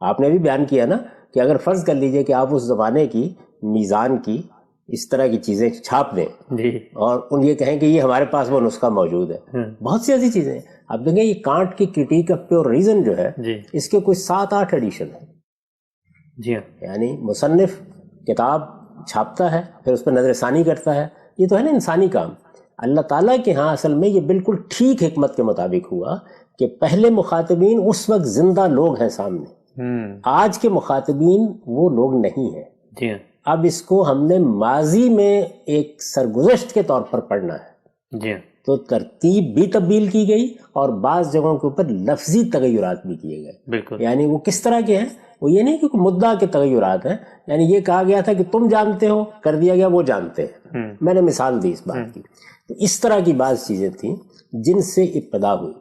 آپ نے بھی بیان کیا نا کہ اگر فرض کر لیجئے کہ آپ اس زمانے کی میزان کی اس طرح کی چیزیں چھاپ دیں جی، اور ان یہ کہیں کہ یہ ہمارے پاس وہ نسخہ موجود ہے. بہت سی ایسی چیزیں ہیں. آپ دیکھیں یہ کانٹ کی کرٹیک آف پیور ریزن جو ہے جی، اس کے کوئی 7-8 ایڈیشن ہیں. جی ہاں، یعنی مصنف کتاب چھاپتا ہے، پھر اس پہ نظر ثانی کرتا ہے. یہ تو ہے نا انسانی کام. اللہ تعالیٰ کے ہاں اصل میں یہ بالکل ٹھیک حکمت کے مطابق ہوا کہ پہلے مخاطبین اس وقت زندہ لوگ ہیں سامنے، آج کے مخاطبین وہ لوگ نہیں ہیں. جی ہاں، اب اس کو ہم نے ماضی میں ایک سرگزشت کے طور پر پڑھنا ہے، جی ہاں، تو ترتیب بھی تبدیل کی گئی اور بعض جگہوں کے اوپر لفظی تغیرات بھی کیے گئے. بالکل، یعنی وہ کس طرح کے ہیں، وہ یہ نہیں کہ مدعا کے تغیرات ہیں. یعنی یہ کہا گیا تھا کہ تم جانتے ہو، کر دیا گیا وہ جانتے ہیں. میں نے مثال دی اس بات کی. تو اس طرح کی بعض چیزیں تھیں جن سے ابتدا ہوئی.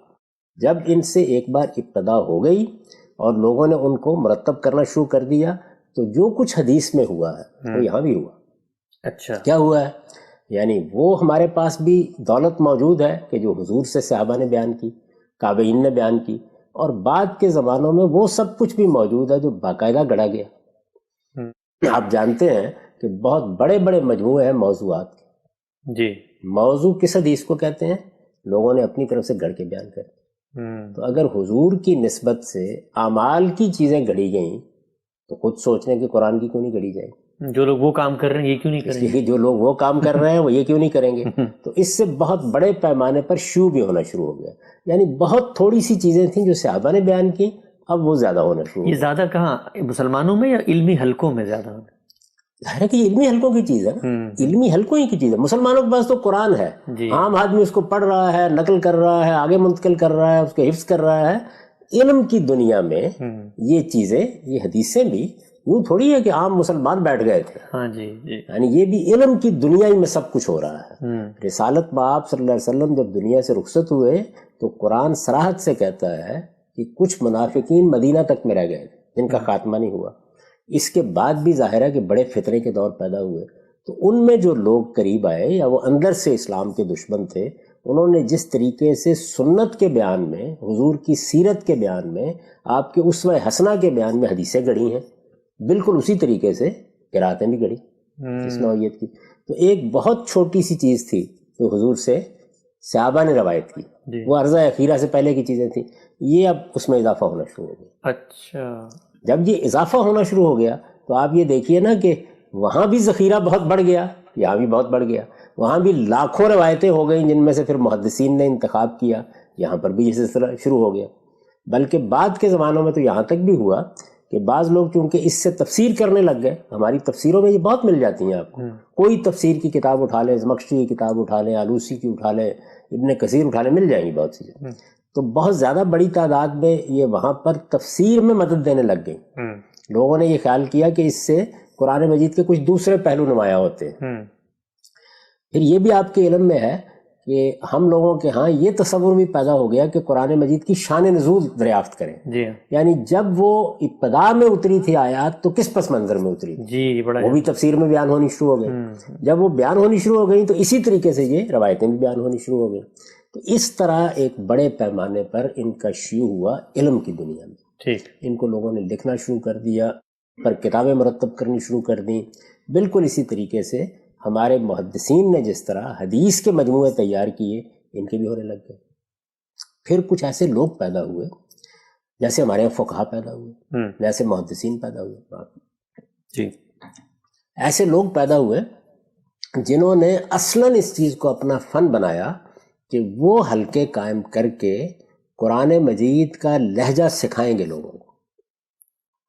جب ان سے ایک بار ابتدا ہو گئی اور لوگوں نے ان کو مرتب کرنا شروع کر دیا، تو جو کچھ حدیث میں ہوا ہے وہ یہاں بھی ہوا. اچھا، کیا ہوا ہے؟ یعنی وہ ہمارے پاس بھی دولت موجود ہے کہ جو حضور سے صحابہ نے بیان کی، تابعین نے بیان کی، اور بعد کے زمانوں میں وہ سب کچھ بھی موجود ہے جو باقاعدہ گڑھا گیا. آپ جانتے ہیں کہ بہت بڑے بڑے مجموعے ہیں موضوعات کے. جی، موضوع کس حدیث کو کہتے ہیں؟ لوگوں نے اپنی طرف سے گڑھ کے بیان کر. تو اگر حضور کی نسبت سے اعمال کی چیزیں گڑھی گئیں تو خود سوچنے کہ قرآن کی کیوں نہیں گڑھی جائیں؟ جو لوگ وہ کام کر رہے ہیں یہ کیوں نہیں کریں گے؟ جو لوگ وہ کام کر رہے ہیں وہ یہ کیوں نہیں کریں گے؟ تو اس سے بہت بڑے پیمانے پر شیوع بھی ہونا شروع ہو گیا. یعنی بہت تھوڑی سی چیزیں تھیں جو صحابہ نے بیان کی، اب وہ زیادہ ہونا شروع ہو یہ گیا. زیادہ کہاں، مسلمانوں میں یا علمی حلقوں میں زیادہ؟ ظاہر ہے کہ یہ علمی حلقوں کی چیز ہے نا، علمی حلقوں ہی کی چیز ہے. مسلمانوں کے پاس تو قرآن ہے، جی، عام آدمی اس کو پڑھ رہا ہے، نقل کر رہا ہے، آگے منتقل کر رہا ہے، اس کے حفظ کر رہا ہے. علم کی دنیا میں یہ چیزیں، یہ حدیثیں بھی یوں تھوڑی ہے کہ عام مسلمان بیٹھ گئے تھے. ہاں جی، جی، یعنی یہ بھی علم کی دنیا ہی میں سب کچھ ہو رہا ہے. رسالت باب صلی اللہ علیہ وسلم جب دنیا سے رخصت ہوئے تو قرآن صراحت سے کہتا ہے کہ کچھ منافقین مدینہ تک میں رہ گئے تھے جن کا خاتمہ نہیں ہوا. اس کے بعد بھی ظاہر ہے کہ بڑے فتنے کے دور پیدا ہوئے، تو ان میں جو لوگ قریب آئے یا وہ اندر سے اسلام کے دشمن تھے، انہوں نے جس طریقے سے سنت کے بیان میں، حضور کی سیرت کے بیان میں، آپ کے اسوہ حسنہ کے بیان میں حدیثیں گڑھی ہیں، بالکل اسی طریقے سے قراتیں بھی گڑھی اس نوعیت کی. تو ایک بہت چھوٹی سی چیز تھی جو حضور سے صحابہ نے روایت کی، وہ عرضہ اخیرہ سے پہلے کی چیزیں تھیں. یہ اب اس میں اضافہ ہونا شروع ہو گیا. اچھا، جب یہ اضافہ ہونا شروع ہو گیا تو آپ یہ دیکھیے نا کہ وہاں بھی ذخیرہ بہت بڑھ گیا، یہاں بھی بہت بڑھ گیا. وہاں بھی لاکھوں روایتیں ہو گئیں جن میں سے پھر محدثین نے انتخاب کیا. یہاں پر بھی یہ سلسلہ شروع ہو گیا. بلکہ بعد کے زمانوں میں تو یہاں تک بھی ہوا کہ بعض لوگ چونکہ اس سے تفسیر کرنے لگ گئے. ہماری تفسیروں میں یہ بہت مل جاتی ہیں آپ کو. کوئی تفسیر کی کتاب اٹھا لیں، زمخشری کی کتاب اٹھا لیں، آلوسی کی اٹھا لیں، ابن کثیر اٹھا لیں، مل جائیں گی بہت سی. تو بہت زیادہ بڑی تعداد میں یہ وہاں پر تفسیر میں مدد دینے لگ گئی. لوگوں نے یہ خیال کیا کہ اس سے قرآن مجید کے کچھ دوسرے پہلو نمایاں ہوتے ہیں. پھر یہ بھی آپ کے علم میں ہے کہ ہم لوگوں کے ہاں یہ تصور بھی پیدا ہو گیا کہ قرآن مجید کی شان نزول دریافت کریں. جی، یعنی جب وہ ابتدا میں اتری تھی آیات تو کس پس منظر میں اتری تھی، جی، بڑا وہ بھی تفسیر میں بیان ہونی شروع ہو گئی. جب وہ بیان ہونی شروع ہو گئی تو اسی طریقے سے یہ روایتیں بھی بیان ہونی شروع ہو گئی. تو اس طرح ایک بڑے پیمانے پر ان کا شیوع ہوا علم کی دنیا میں. ٹھیک، ان کو لوگوں نے لکھنا شروع کر دیا، پر کتابیں مرتب کرنی شروع کر دیں. بالکل اسی طریقے سے ہمارے محدثین نے جس طرح حدیث کے مجموعے تیار کیے، ان کے بھی ہونے لگ گئے. پھر کچھ ایسے لوگ پیدا ہوئے جیسے ہمارے یہاں فقہا پیدا ہوئے، جیسے محدثین پیدا ہوئے. جی، ایسے لوگ پیدا ہوئے جنہوں نے اصلاً اس چیز کو اپنا فن بنایا کہ وہ حلقے قائم کر کے قرآن مجید کا لہجہ سکھائیں گے لوگوں کو.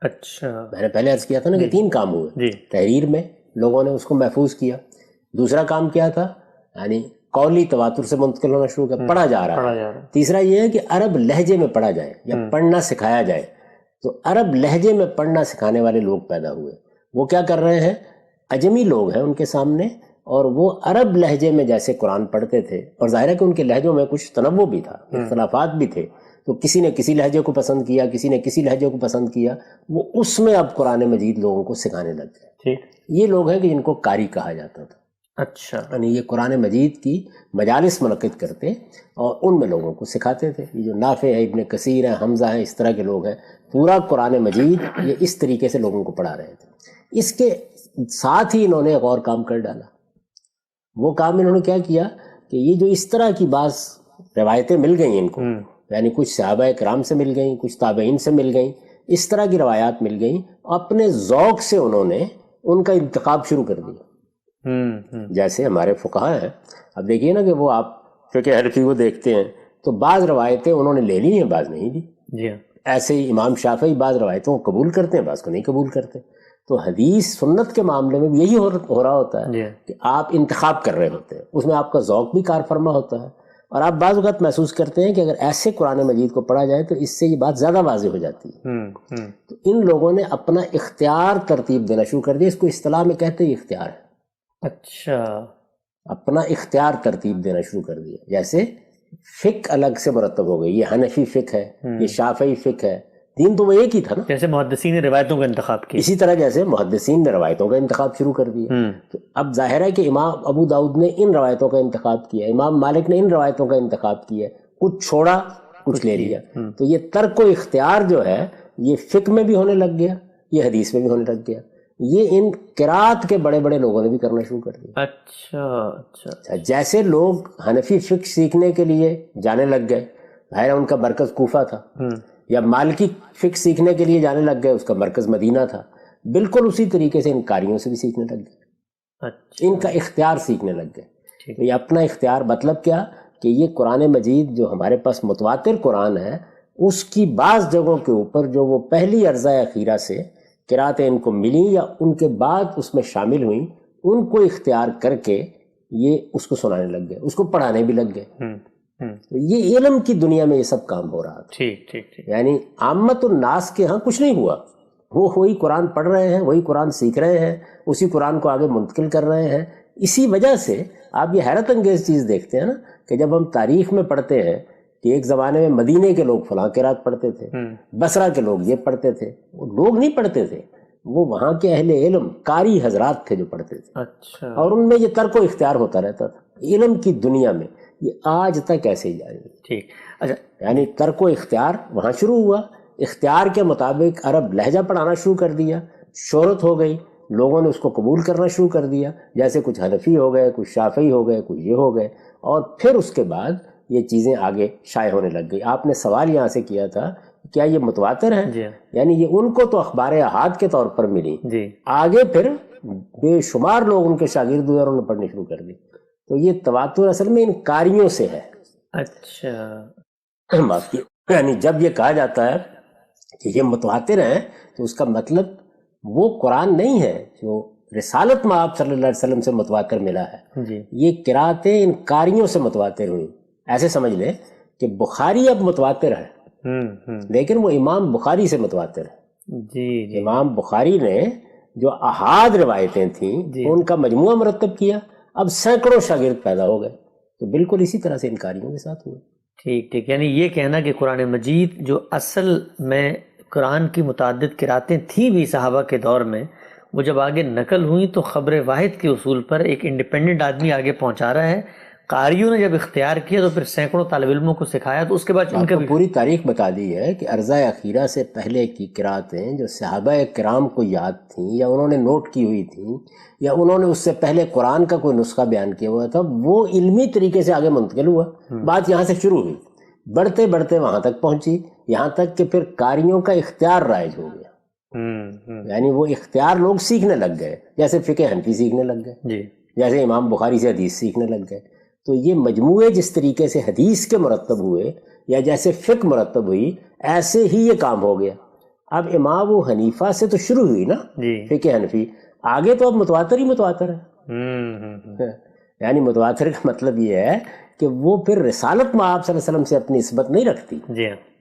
اچھا، میں نے پہلے عرض کیا تھا نا کہ 3 کام ہوئے. جی، تحریر میں لوگوں نے اس کو محفوظ کیا. دوسرا کام کیا تھا؟ یعنی قولی تواتر سے منتقل ہونا شروع کیا، پڑھا جا رہا ہے. تیسرا یہ ہے کہ عرب لہجے میں پڑھا جائے یا پڑھنا سکھایا جائے. تو عرب لہجے میں پڑھنا سکھانے والے لوگ پیدا ہوئے. وہ کیا کر رہے ہیں؟ اجمی لوگ ہیں ان کے سامنے، اور وہ عرب لہجے میں جیسے قرآن پڑھتے تھے، اور ظاہر ہے کہ ان کے لہجوں میں کچھ تنوع بھی تھا، اختلافات بھی تھے، تو کسی نے کسی لہجے کو پسند کیا، کسی نے کسی لہجے کو پسند کیا، وہ اس میں اب قرآن مجید لوگوں کو سکھانے لگ گئے. یہ لوگ ہیں کہ جن کو قاری کہا جاتا تھا. اچھا. یعنی یہ قرآن مجید کی مجالس منعقد کرتے اور ان میں لوگوں کو سکھاتے تھے. یہ جو نافع ہے، ابن کثیر ہیں، حمزہ ہیں، اس طرح کے لوگ ہیں، پورا قرآن مجید یہ اس طریقے سے لوگوں کو پڑھا رہے تھے. اس کے ساتھ ہی انہوں نے ایک اور کام کر ڈالا. وہ کام انہوں نے کیا کیا کہ یہ جو اس طرح کی بعض روایتیں مل گئیں ان کو، یعنی کچھ صحابہ کرام سے مل گئیں، کچھ تابعین سے مل گئیں، اس طرح کی روایات مل گئیں، اپنے ذوق سے انہوں نے ان کا انتخاب شروع کر دیا. جیسے ہمارے فقہا ہیں، اب دیکھیے نا کہ وہ آپ فقہ حنفی کو دیکھتے ہیں تو بعض روایتیں انہوں نے لے لی ہیں، بعض نہیں لی. ایسے ہی امام شافعی بعض روایتوں کو قبول کرتے ہیں، بعض کو نہیں قبول کرتے. تو حدیث سنت کے معاملے میں بھی یہی ہو رہا ہوتا ہے کہ آپ انتخاب کر رہے ہوتے ہیں، اس میں آپ کا ذوق بھی کار فرما ہوتا ہے، اور آپ بعض اوقات محسوس کرتے ہیں کہ اگر ایسے قرآن مجید کو پڑھا جائے تو اس سے یہ بات زیادہ واضح ہو جاتی ہے. تو ان لوگوں نے اپنا اختیار ترتیب دینا شروع کر دیا. اس کو اصطلاح میں کہتے ہیں اختیار ہے. اچھا. اپنا اختیار ترتیب دینا شروع کر دیا. جیسے فقہ الگ سے مرتب ہو گئی، یہ حنفی فقہ ہے، یہ شافعی فقہ ہے. دین تو وہ ایک ہی تھا نا. جیسے محدثین نے روایتوں کا انتخاب کیا، اسی طرح جیسے محدثین نے روایتوں کا انتخاب شروع کر دیا. تو اب ظاہر ہے کہ امام ابو داؤد نے ان روایتوں کا انتخاب کیا، امام مالک نے ان روایتوں کا انتخاب کیا، کچھ چھوڑا کچھ لے لیا. تو یہ ترک و اختیار جو ہے یہ فقہ میں بھی ہونے لگ گیا، یہ حدیث میں بھی ہونے لگ گیا. یہ ان قرات کے بڑے بڑے لوگوں نے بھی کرنا شروع کر دیا. اچھا. جیسے لوگ حنفی فقہ سیکھنے کے لیے جانے لگ گئے، ظاہر ان کا مرکز کوفہ تھا، یا مالکی فقہ سیکھنے کے لیے جانے لگ گئے، اس کا مرکز مدینہ تھا. بالکل اسی طریقے سے ان قاریوں سے بھی سیکھنے لگ گئے، ان کا اختیار سیکھنے لگ گئے. تو یہ اپنا اختیار مطلب کیا کہ یہ قرآن مجید جو ہمارے پاس متواتر قرآن ہے، اس کی بعض جگہوں کے اوپر جو وہ پہلی ارضہ اخیرہ سے قراتیں ان کو ملیں یا ان کے بعد اس میں شامل ہوئیں، ان کو اختیار کر کے یہ اس کو سنانے لگ گئے، اس کو پڑھانے بھی لگ گئے. یہ علم کی دنیا میں یہ سب کام ہو رہا تھا. یعنی عامت الناس کے ہاں کچھ نہیں ہوا، وہ وہی قرآن پڑھ رہے ہیں، وہی قرآن سیکھ رہے ہیں، اسی قرآن کو آگے منتقل کر رہے ہیں. اسی وجہ سے آپ یہ حیرت انگیز چیز دیکھتے ہیں نا کہ جب ہم تاریخ میں پڑھتے ہیں کہ ایک زمانے میں مدینے کے لوگ فلاں قرات پڑھتے تھے، بصرہ کے لوگ یہ پڑھتے تھے، وہ لوگ نہیں پڑھتے تھے، وہ وہاں کے اہل علم قاری حضرات تھے جو پڑھتے تھے. اچھا. اور ان میں یہ ترک و اختیار ہوتا رہتا تھا. علم کی دنیا میں یہ آج تک ایسے ہی جاری ہے. ٹھیک. اچھا. یعنی ترک و اختیار وہاں شروع ہوا، اختیار کے مطابق عرب لہجہ پڑھانا شروع کر دیا، شہرت ہو گئی، لوگوں نے اس کو قبول کرنا شروع کر دیا. جیسے کچھ حنفی ہو گئے، کچھ شافعی ہو گئے، کچھ یہ ہو گئے، اور پھر اس کے بعد یہ چیزیں آگے شائع ہونے لگ گئی. آپ نے سوال یہاں سے کیا تھا کیا یہ متواتر ہے؟ یعنی یہ ان کو تو اخبار احاد کے طور پر ملی، آگے پھر بے شمار لوگ ان کے شاگرد ہوئے اور انہوں نے پڑھنے شروع کر دی. تو یہ تواتر اصل میں ان قاریوں سے ہے. اچھا. معاف کیے، یعنی جب یہ کہا جاتا ہے کہ یہ متواتر ہیں تو اس کا مطلب وہ قرآن نہیں ہے جو رسالت میں آپ صلی اللہ علیہ وسلم سے متواتر ملا ہے. یہ قراتیں ان قاریوں سے متواتر ہوئی. ایسے سمجھ لیں کہ بخاری اب متواتر ہے، لیکن وہ امام بخاری سے متواتر ہے. امام بخاری نے جو احاد روایتیں تھیں ان کا مجموعہ مرتب کیا، اب سینکڑوں شاگرد پیدا ہو گئے. تو بالکل اسی طرح سے ان قاریوں کے ساتھ ہوئے. ٹھیک. یعنی یہ کہنا کہ قرآن مجید جو اصل میں قرآن کی متعدد قراتیں تھیں بھی صحابہ کے دور میں، وہ جب آگے نقل ہوئیں تو خبر واحد کے اصول پر ایک انڈیپینڈنٹ آدمی آگے پہنچا رہا ہے. قاریوں نے جب اختیار کیا تو پھر سینکڑوں طالب علموں کو سکھایا، تو اس کے بعد ان کا پوری تاریخ بتا دی ہے کہ ارضہ اخیرہ سے پہلے کی قراتیں جو صحابہ کرام کو یاد تھیں یا انہوں نے نوٹ کی ہوئی تھیں یا انہوں نے اس سے پہلے قرآن کا کوئی نسخہ بیان کیا ہوا تھا، وہ علمی طریقے سے آگے منتقل ہوا. بات یہاں سے شروع ہوئی، بڑھتے بڑھتے وہاں تک پہنچی، یہاں تک کہ پھر قاریوں کا اختیار رائج ہو گیا. یعنی وہ اختیار لوگ سیکھنے لگ گئے، جیسے فقہ حنفی سیکھنے لگ گئے، جیسے امام بخاری سے حدیث سیکھنے لگ گئے. تو یہ مجموعے جس طریقے سے حدیث کے مرتب ہوئے یا جیسے فقہ مرتب ہوئی، ایسے ہی یہ کام ہو گیا. اب امام ابو حنیفہ سے تو شروع ہوئی نا فقہ حنفی، آگے تو اب متواتر ہی متواتر ہے. یعنی متواتر کا مطلب یہ ہے کہ وہ پھر رسالت میں آپ صلی اللہ علیہ وسلم سے اپنی نسبت نہیں رکھتی،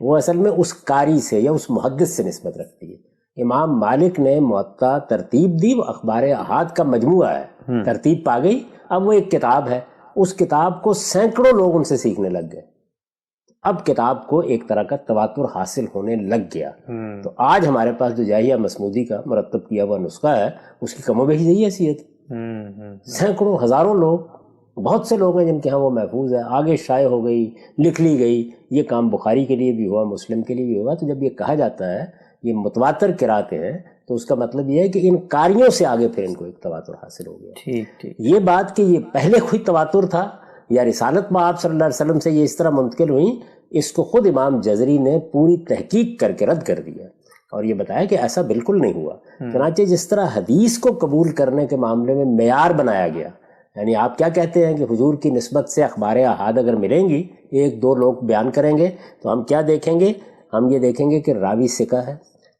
وہ اصل میں اس قاری سے یا اس محدث سے نسبت رکھتی ہے. امام مالک نے موطا ترتیب دی، وہ اخبار احاد کا مجموعہ ہے، ترتیب پا گئی، اب وہ ایک کتاب ہے. اس کتاب کو سینکڑوں لوگ ان سے سیکھنے لگ گئے. اب کتاب کو ایک طرح کا تواتر حاصل ہونے لگ گیا. تو آج ہمارے پاس جو جاہیہ مسمودی کا مرتب کیا ہوا نسخہ ہے اس کی کم و بیش یہی حیثیت ہے. سینکڑوں ہزاروں لوگ، بہت سے لوگ ہیں جن کے ہاں وہ محفوظ ہے، آگے شائع ہو گئی، لکھ لی گئی. یہ کام بخاری کے لیے بھی ہوا، مسلم کے لیے بھی ہوا. تو جب یہ کہا جاتا ہے یہ متواتر قراتیں ہیں تو اس کا مطلب یہ ہے کہ ان قاریوں سے آگے پھر ان کو ایک تواتر حاصل ہو گیا. ٹھیک. یہ بات کہ یہ پہلے کوئی تواتر تھا یا رسالت میں آپ صلی اللہ علیہ وسلم سے یہ اس طرح منتقل ہوئی، اس کو خود امام جزری نے پوری تحقیق کر کے رد کر دیا اور یہ بتایا کہ ایسا بالکل نہیں ہوا. چنانچہ جس طرح حدیث کو قبول کرنے کے معاملے میں معیار بنایا گیا، یعنی آپ کیا کہتے ہیں کہ حضور کی نسبت سے اخبار احاد اگر ملیں گی، ایک دو لوگ بیان کریں گے، تو ہم کیا دیکھیں گے؟ ہم یہ دیکھیں گے کہ راوی ثقہ ہے،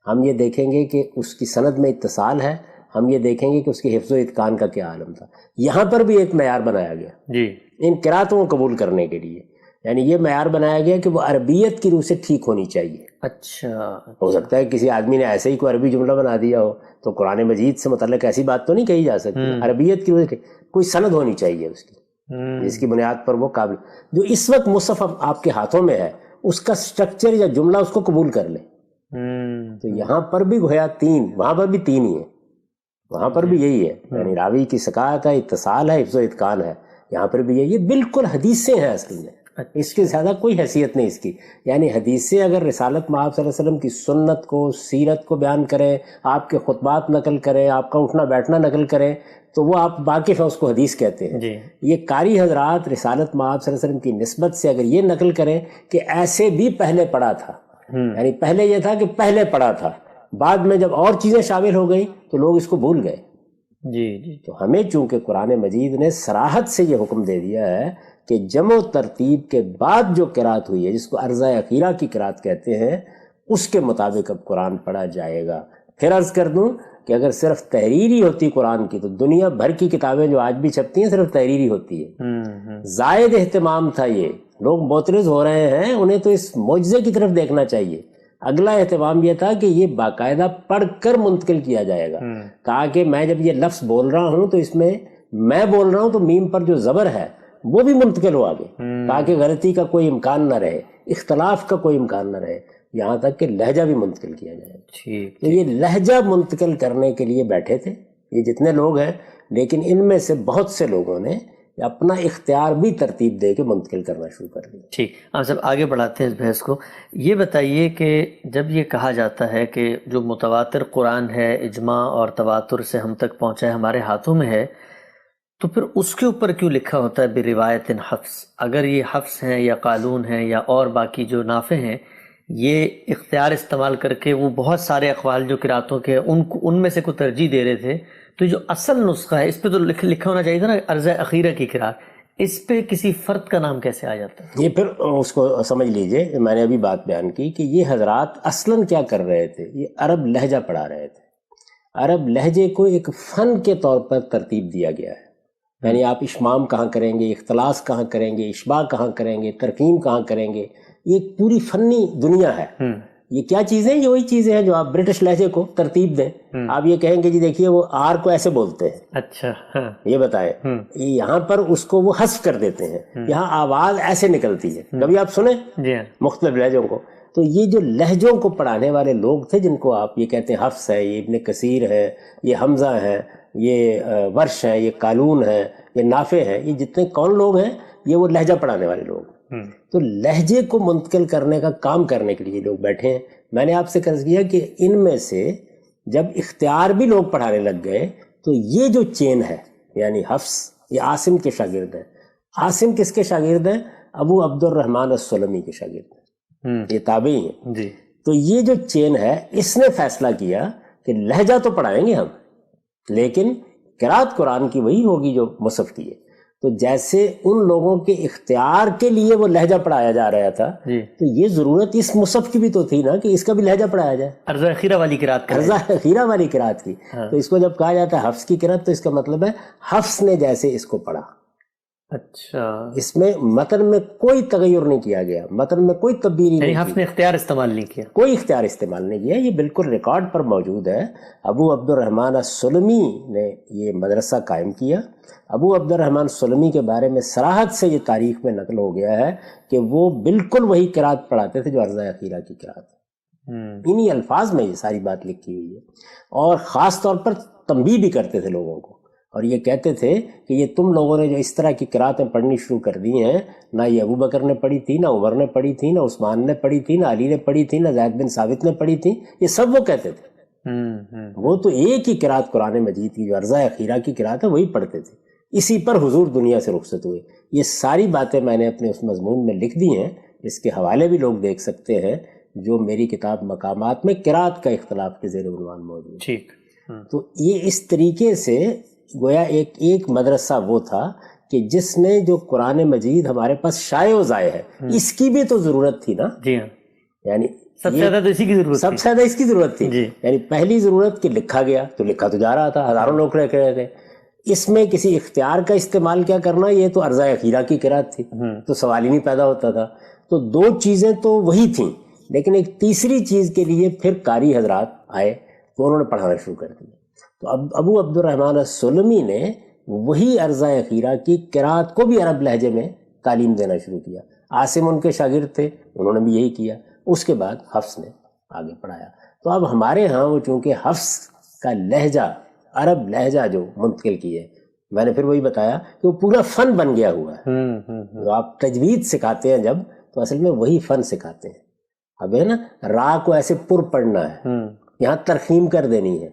ہم یہ دیکھیں گے کہ اس کی سند میں اتصال ہے، ہم یہ دیکھیں گے کہ اس کے حفظ و اتقان کا کیا عالم تھا. یہاں پر بھی ایک معیار بنایا گیا جی ان قراتوں کو قبول کرنے کے لیے، یعنی یہ معیار بنایا گیا کہ وہ عربیت کی روح سے ٹھیک ہونی چاہیے. اچھا. ہو سکتا ہے کسی آدمی نے ایسے ہی کوئی عربی جملہ بنا دیا ہو تو قرآن مجید سے متعلق ایسی بات تو نہیں کہی جا سکتی. عربیت کی روح سے کوئی سند ہونی چاہیے اس کی، جس کی بنیاد پر وہ قابل، جو اس وقت مصحف آپ کے ہاتھوں میں ہے اس کا سٹرکچر یا جملہ اس کو قبول کر لے. تو یہاں پر بھی گویا تین، وہاں پر بھی تین ہی ہے، وہاں پر بھی یہی ہے، یعنی راوی کی ثقافت ہے، اتصال ہے، حفظ و اتقان ہے. یہاں پر بھی یہ بالکل حدیثیں ہیں اصل میں، اس کے زیادہ کوئی حیثیت نہیں اس کی. یعنی حدیثیں اگر رسالت میں آپ صلی اللہ علیہ وسلم کی سنت کو، سیرت کو بیان کریں، آپ کے خطبات نقل کریں، آپ کا اٹھنا بیٹھنا نقل کریں، تو وہ آپ واقف ہیں، اس کو حدیث کہتے ہیں. یہ قاری حضرات رسالت میں آپ صلی اللہ علیہ وسلم کی نسبت سے اگر یہ نقل کریں کہ ایسے بھی پہلے پڑھا تھا، یعنی پہلے یہ تھا کہ پہلے پڑھا تھا، بعد میں جب اور چیزیں شامل ہو گئیں تو لوگ اس کو بھول گئے. جی تو ہمیں چونکہ قرآن مجید نے صراحت سے یہ حکم دے دیا ہے کہ جمع و ترتیب کے بعد جو قرات ہوئی ہے، جس کو عرضہ اخیرہ کی قرات کہتے ہیں، اس کے مطابق اب قرآن پڑھا جائے گا. پھر عرض کر دوں کہ اگر صرف تحریری ہوتی قرآن کی تو دنیا بھر کی کتابیں جو آج بھی چھپتی ہیں صرف تحریری ہوتی ہے. زائد اہتمام تھا، یہ لوگ معترض ہو رہے ہیں، انہیں تو اس معجزے کی طرف دیکھنا چاہیے. اگلا اہتمام یہ تھا کہ یہ باقاعدہ پڑھ کر منتقل کیا جائے گا. کہا کہ میں جب یہ لفظ بول رہا ہوں تو اس میں میں بول رہا ہوں تو میم پر جو زبر ہے وہ بھی منتقل ہو آگے، تاکہ غلطی کا کوئی امکان نہ رہے، اختلاف کا کوئی امکان نہ رہے، یہاں تک کہ لہجہ بھی منتقل کیا جائے. تو یہ لہجہ منتقل کرنے کے لیے بیٹھے تھے یہ جتنے لوگ ہیں، لیکن ان میں سے بہت سے لوگوں نے اپنا اختیار بھی ترتیب دے کے منتقل کرنا شروع کر دیا. ٹھیک، ہم سب آگے بڑھاتے ہیں اس بحث کو. یہ بتائیے کہ جب یہ کہا جاتا ہے کہ جو متواتر قرآن ہے اجماع اور تواتر سے ہم تک پہنچا ہے، ہمارے ہاتھوں میں ہے، تو پھر اس کے اوپر کیوں لکھا ہوتا ہے بروایت حفظ؟ اگر یہ حفظ ہیں یا قالون ہیں یا اور باقی جو نافع ہیں، یہ اختیار استعمال کر کے وہ بہت سارے اقوال جو قراتوں کے ان میں سے کوئی ترجیح دے رہے تھے، تو جو اصل نسخہ ہے اس پہ تو لکھا ہونا چاہیے تھا نا عرضہ اخیرہ کی قرات، اس پہ کسی فرد کا نام کیسے آ جاتا ہے؟ یہ پھر اس کو سمجھ لیجئے، میں نے ابھی بات بیان کی کہ یہ حضرات اصلاً کیا کر رہے تھے، یہ عرب لہجہ پڑھا رہے تھے. عرب لہجے کو ایک فن کے طور پر ترتیب دیا گیا ہے، یعنی آپ اشمام کہاں کریں گے، اختلاس کہاں کریں گے، اشباع کہاں کریں گے، ترقیم کہاں کریں گے، یہ ایک پوری فنی دنیا ہے. یہ کیا چیزیں؟ یہ وہی چیزیں ہیں جو آپ برٹش لہجے کو ترتیب دیں. آپ یہ کہیں گے جی دیکھیے وہ آر کو ایسے بولتے ہیں، اچھا یہ بتائیں، یہاں پر اس کو وہ حذف کر دیتے ہیں، یہاں آواز ایسے نکلتی ہے. کبھی آپ سنیں مختلف لہجوں کو؟ تو یہ جو لہجوں کو پڑھانے والے لوگ تھے جن کو آپ یہ کہتے ہیں حفص ہے، یہ ابن کثیر ہے، یہ حمزہ ہے، یہ ورش ہے، یہ قالون ہے، یہ نافع ہے، یہ جتنے کون لوگ ہیں یہ وہ لہجہ پڑھانے والے لوگ. تو لہجے کو منتقل کرنے کا کام کرنے کے لیے لوگ بیٹھے ہیں. میں نے آپ سے عرض کیا کہ ان میں سے جب اختیار بھی لوگ پڑھانے لگ گئے تو یہ جو چین ہے، یعنی حفص یہ عاصم کے شاگرد ہیں. عاصم کس کے شاگرد ہیں؟ ابو عبد الرحمن السلمی کے شاگرد ہیں، یہ تابعی ہیں. تو یہ جو چین ہے اس نے فیصلہ کیا کہ لہجہ تو پڑھائیں گے ہم، لیکن قرات قرآن کی وہی ہوگی جو مصحف کی ہے. تو جیسے ان لوگوں کے اختیار کے لیے وہ لہجہ پڑھایا جا رہا تھا، تو یہ ضرورت اس مصحف کی بھی تو تھی نا کہ اس کا بھی لہجہ پڑھایا جائے، عرضہ اخیرہ والی قرات، عرضہ اخیرہ والی قرات کی. تو اس کو جب کہا جاتا ہے حفظ کی قرات تو اس کا مطلب ہے حفظ نے جیسے اس کو پڑھا اچھا، اس میں متن میں کوئی تغیر نہیں کیا گیا، متن میں کوئی تبدیلی نہیں حفظ نے اختیار استعمال نہیں کیا، کوئی اختیار استعمال نہیں کیا، یہ بالکل ریکارڈ پر موجود ہے۔ ابو عبد الرحمن السلمی نے یہ مدرسہ قائم کیا۔ ابو عبد الرحمن السلمی کے بارے میں صراحت سے یہ تاریخ میں نقل ہو گیا ہے کہ وہ بالکل وہی قرات پڑھاتے تھے جو عرضہ اخیرہ کی قرات ہے، انہی الفاظ میں یہ ساری بات لکھی ہوئی ہے، اور خاص طور پر تنبیہ بھی کرتے تھے لوگوں کو، اور یہ کہتے تھے کہ یہ تم لوگوں نے جو اس طرح کی قراتیں پڑھنی شروع کر دی ہیں، نہ یہ ابو بکر نے پڑھی تھی، نہ عمر نے پڑھی تھی، نہ عثمان نے پڑھی تھی، نہ علی نے پڑھی تھی، نہ زید بن ثابت نے پڑھی تھی، یہ سب وہ کہتے تھے۔ وہ تو ایک ہی قرات قرآن مجید کی جو عرضہ اخیرہ کی قرات ہے وہی پڑھتے تھے، اسی پر حضور دنیا سے رخصت ہوئے۔ یہ ساری باتیں میں نے اپنے اس مضمون میں لکھ دی ہیں، اس کے حوالے بھی لوگ دیکھ سکتے ہیں، جو میری کتاب مقامات میں قرات کا اختلاف کے زیر عنوان موجود ہے۔ ٹھیک، تو یہ اس طریقے سے گویا ایک مدرسہ وہ تھا کہ جس نے جو قرآن مجید ہمارے پاس شائع و ضائع ہے، اس کی بھی تو ضرورت تھی نا۔ جی ہاں، یعنی سب سے زیادہ تو اسی کی ضرورت سب سے زیادہ اس کی ضرورت تھی، جی۔ یعنی پہلی ضرورت کہ لکھا گیا تو لکھا تو جا رہا تھا، ہزاروں لوگ رہ رہے تھے، اس میں کسی اختیار کا استعمال کیا کرنا، یہ تو عرضہ اخیرہ کی قرات تھی، تو سوال ہی نہیں پیدا ہوتا تھا۔ تو دو چیزیں تو وہی تھیں، لیکن ایک تیسری چیز کے لیے پھر قاری حضرات آئے تو انہوں نے پڑھانا شروع کر دیا۔ تو اب ابو عبد الرحمن السلمی نے وہی عرضہ اخیرہ کی قرات کو بھی عرب لہجے میں تعلیم دینا شروع کیا۔ عاصم ان کے شاگرد تھے، انہوں نے بھی یہی کیا، اس کے بعد حفص نے آگے پڑھایا۔ تو اب ہمارے ہاں وہ چونکہ حفص کا لہجہ عرب لہجہ جو منتقل کی ہے، میں نے پھر وہی بتایا کہ وہ پورا فن بن گیا ہوا ہے۔ تو آپ تجوید سکھاتے ہیں جب، تو اصل میں وہی فن سکھاتے ہیں۔ اب ہے نا، را کو ایسے پر پڑھنا ہے، یہاں ترخیم کر دینی ہے،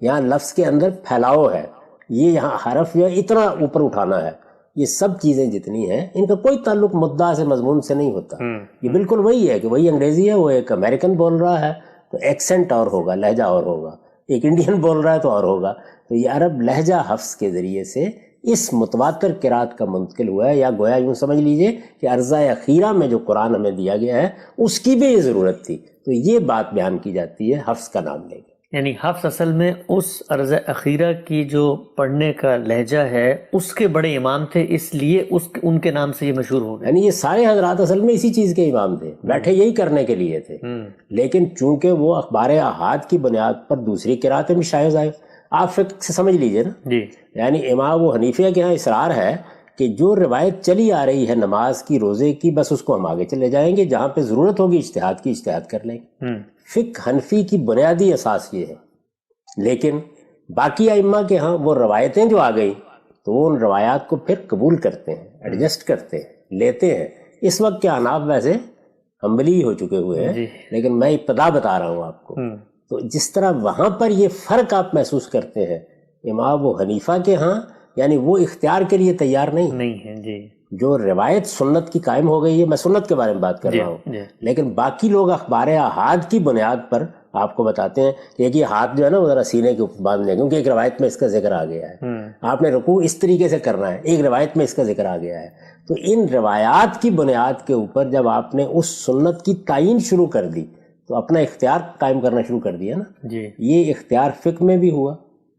یہاں لفظ کے اندر پھیلاؤ ہے، یہ یہاں حرف یا اتنا اوپر اٹھانا ہے، یہ سب چیزیں جتنی ہیں ان کا کوئی تعلق مدعا سے مضمون سے نہیں ہوتا۔ یہ بالکل وہی ہے کہ وہی انگریزی ہے، وہ ایک امریکن بول رہا ہے تو ایکسنٹ اور ہوگا، لہجہ اور ہوگا، ایک انڈین بول رہا ہے تو اور ہوگا۔ تو یہ عرب لہجہ حفظ کے ذریعے سے اس متواتر قرات کا منتقل ہوا ہے، یا گویا یوں سمجھ لیجئے کہ عرضہ اخیرہ میں جو قرآن ہمیں دیا گیا ہے اس کی بھی یہ ضرورت تھی۔ تو یہ بات بیان کی جاتی ہے حفظ کا نام لے کے۔ یعنی حفظ اصل میں اس عرض اخیرہ کی جو پڑھنے کا لہجہ ہے اس کے بڑے امام تھے، اس لیے ان کے نام سے یہ مشہور ہو گیا۔ یعنی یہ سارے حضرات اصل میں اسی چیز کے امام تھے، بیٹھے یہی کرنے کے لیے تھے، لیکن چونکہ وہ اخبار احاد کی بنیاد پر دوسری قراتیں بھی شائع آئے۔ آپ فقہ سے سمجھ لیجئے نا، جی، یعنی امام ابو حنیفہ کے ہاں اصرار ہے کہ جو روایت چلی آ رہی ہے نماز کی، روزے کی، بس اس کو ہم آگے چلے جائیں گے، جہاں پہ ضرورت ہوگی اجتہاد کی اجتہاد کر لیں گے۔ فقہ حنفی کی بنیادی اساس یہ ہے، لیکن باقی ائمہ کے ہاں وہ روایتیں جو آ گئی تو وہ ان روایات کو پھر قبول کرتے ہیں، ایڈجسٹ کرتے ہیں، لیتے ہیں۔ اس وقت کے احناف ویسے حنبلی ہو چکے ہوئے ہیں، لیکن میں ابتدا بتا رہا ہوں آپ کو۔ تو جس طرح وہاں پر یہ فرق آپ محسوس کرتے ہیں، امام ابو حنیفہ کے ہاں یعنی وہ اختیار کے لیے تیار نہیں ہے، جی، جو روایت سنت کی قائم ہو گئی ہے، میں سنت کے بارے میں بات کر رہا ہوں، لیکن باقی لوگ اخبار احاد کی بنیاد پر آپ کو بتاتے ہیں کہ ایک یہ ہاتھ جو ہے نا وہ ذرا سینے کے اوپر باندھ لیں، کیونکہ ایک روایت میں اس کا ذکر آ گیا ہے، آپ نے رکوع اس طریقے سے کرنا ہے، ایک روایت میں اس کا ذکر آ گیا ہے۔ تو ان روایات کی بنیاد کے اوپر جب آپ نے اس سنت کی تعین شروع کر دی تو اپنا اختیار قائم کرنا شروع کر دیا نا۔ یہ اختیار فقہ میں بھی ہوا،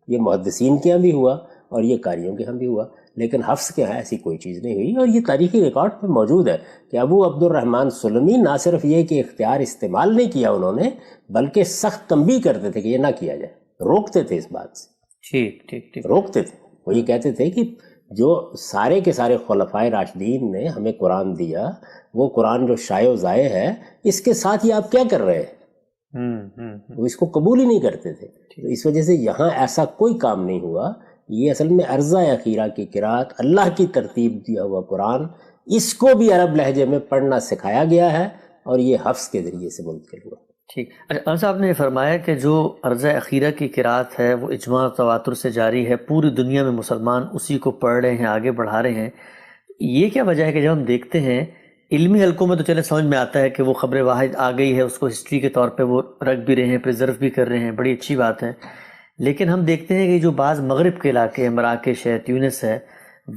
یہ محدثین کے ہاں بھی ہوا، اور یہ قاریوں کے ہاں بھی ہوا، لیکن حفظ کے ہاں ایسی کوئی چیز نہیں ہوئی۔ اور یہ تاریخی ریکارڈ میں موجود ہے کہ ابو عبد الرحمن سلمی نہ صرف یہ کہ اختیار استعمال نہیں کیا انہوں نے، بلکہ سخت تنبیہ کرتے تھے کہ یہ نہ کیا جائے، روکتے تھے اس بات سے، ٹھیک روکتے تھے۔ وہ یہ کہتے تھے کہ جو سارے کے سارے خلفائے راشدین نے ہمیں قرآن دیا، وہ قرآن جو شائع و ضائع ہے، اس کے ساتھ یہ آپ کیا کر رہے ہیں؟ وہ اس کو قبول ہی نہیں کرتے تھے۔ تو اس وجہ سے یہاں ایسا کوئی کام نہیں ہوا۔ یہ اصل میں عرضہ اخیرہ کی قرات، اللہ کی ترتیب دیا ہوا قرآن، اس کو بھی عرب لہجے میں پڑھنا سکھایا گیا ہے، اور یہ حفظ کے ذریعے سے منتقل ہوا۔ ٹھیک۔ اچھا صاحب نے فرمایا کہ جو عرضہ اخیرہ کی قرات ہے وہ اجماع و تواتر سے جاری ہے، پوری دنیا میں مسلمان اسی کو پڑھ رہے ہیں، آگے بڑھا رہے ہیں۔ یہ کیا وجہ ہے کہ جب ہم دیکھتے ہیں علمی حلقوں میں تو چلے سمجھ میں آتا ہے کہ وہ خبر واحد آ گئی ہے، اس کو ہسٹری کے طور پہ وہ رکھ بھی رہے ہیں، پریزرو بھی کر رہے ہیں، بڑی اچھی بات ہے، لیکن ہم دیکھتے ہیں کہ جو بعض مغرب کے علاقے ہیں، مراکش ہے، تیونس ہے،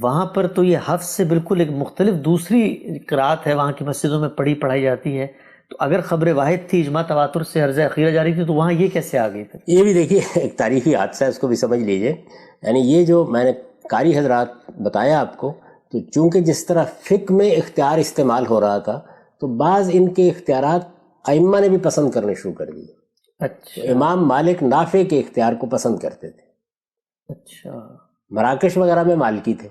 وہاں پر تو یہ حفظ سے بالکل ایک مختلف دوسری قرات ہے، وہاں کی مسجدوں میں پڑھائی جاتی ہے۔ تو اگر خبر واحد تھی، اجماع تواتر سے عرضہ اخیرہ جاری تھی، تو وہاں یہ کیسے آ گئی پھر؟ یہ بھی دیکھیے ایک تاریخی حادثہ ہے، اس کو بھی سمجھ لیجئے۔ یعنی یہ جو میں نے قاری حضرات بتایا آپ کو، تو چونکہ جس طرح فقہ میں اختیار استعمال ہو رہا تھا تو بعض ان کے اختیارات ائمہ نے بھی پسند کرنے شروع کر دیے. اچھا امام مالک نافع کے اختیار کو پسند کرتے تھے. اچھا مراکش وغیرہ میں مالکی تھے.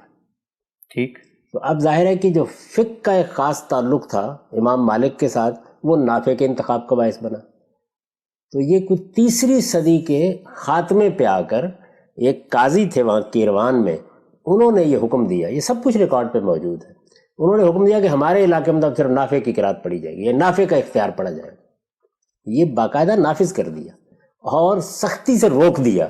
ٹھیک. تو اب ظاہر ہے کہ جو فقہ کا ایک خاص تعلق تھا امام مالک کے ساتھ وہ نافع کے انتخاب کا باعث بنا. تو یہ کچھ تیسری صدی کے خاتمے پہ آ کر ایک قاضی تھے وہاں کیروان میں, انہوں نے یہ حکم دیا, یہ سب کچھ ریکارڈ پہ موجود ہے, انہوں نے حکم دیا کہ ہمارے علاقے میں تو صرف نافع کی قرات پڑھی جائے گی, یہ نافع کا اختیار پڑھا جائے گا. یہ باقاعدہ نافذ کر دیا اور سختی سے روک دیا.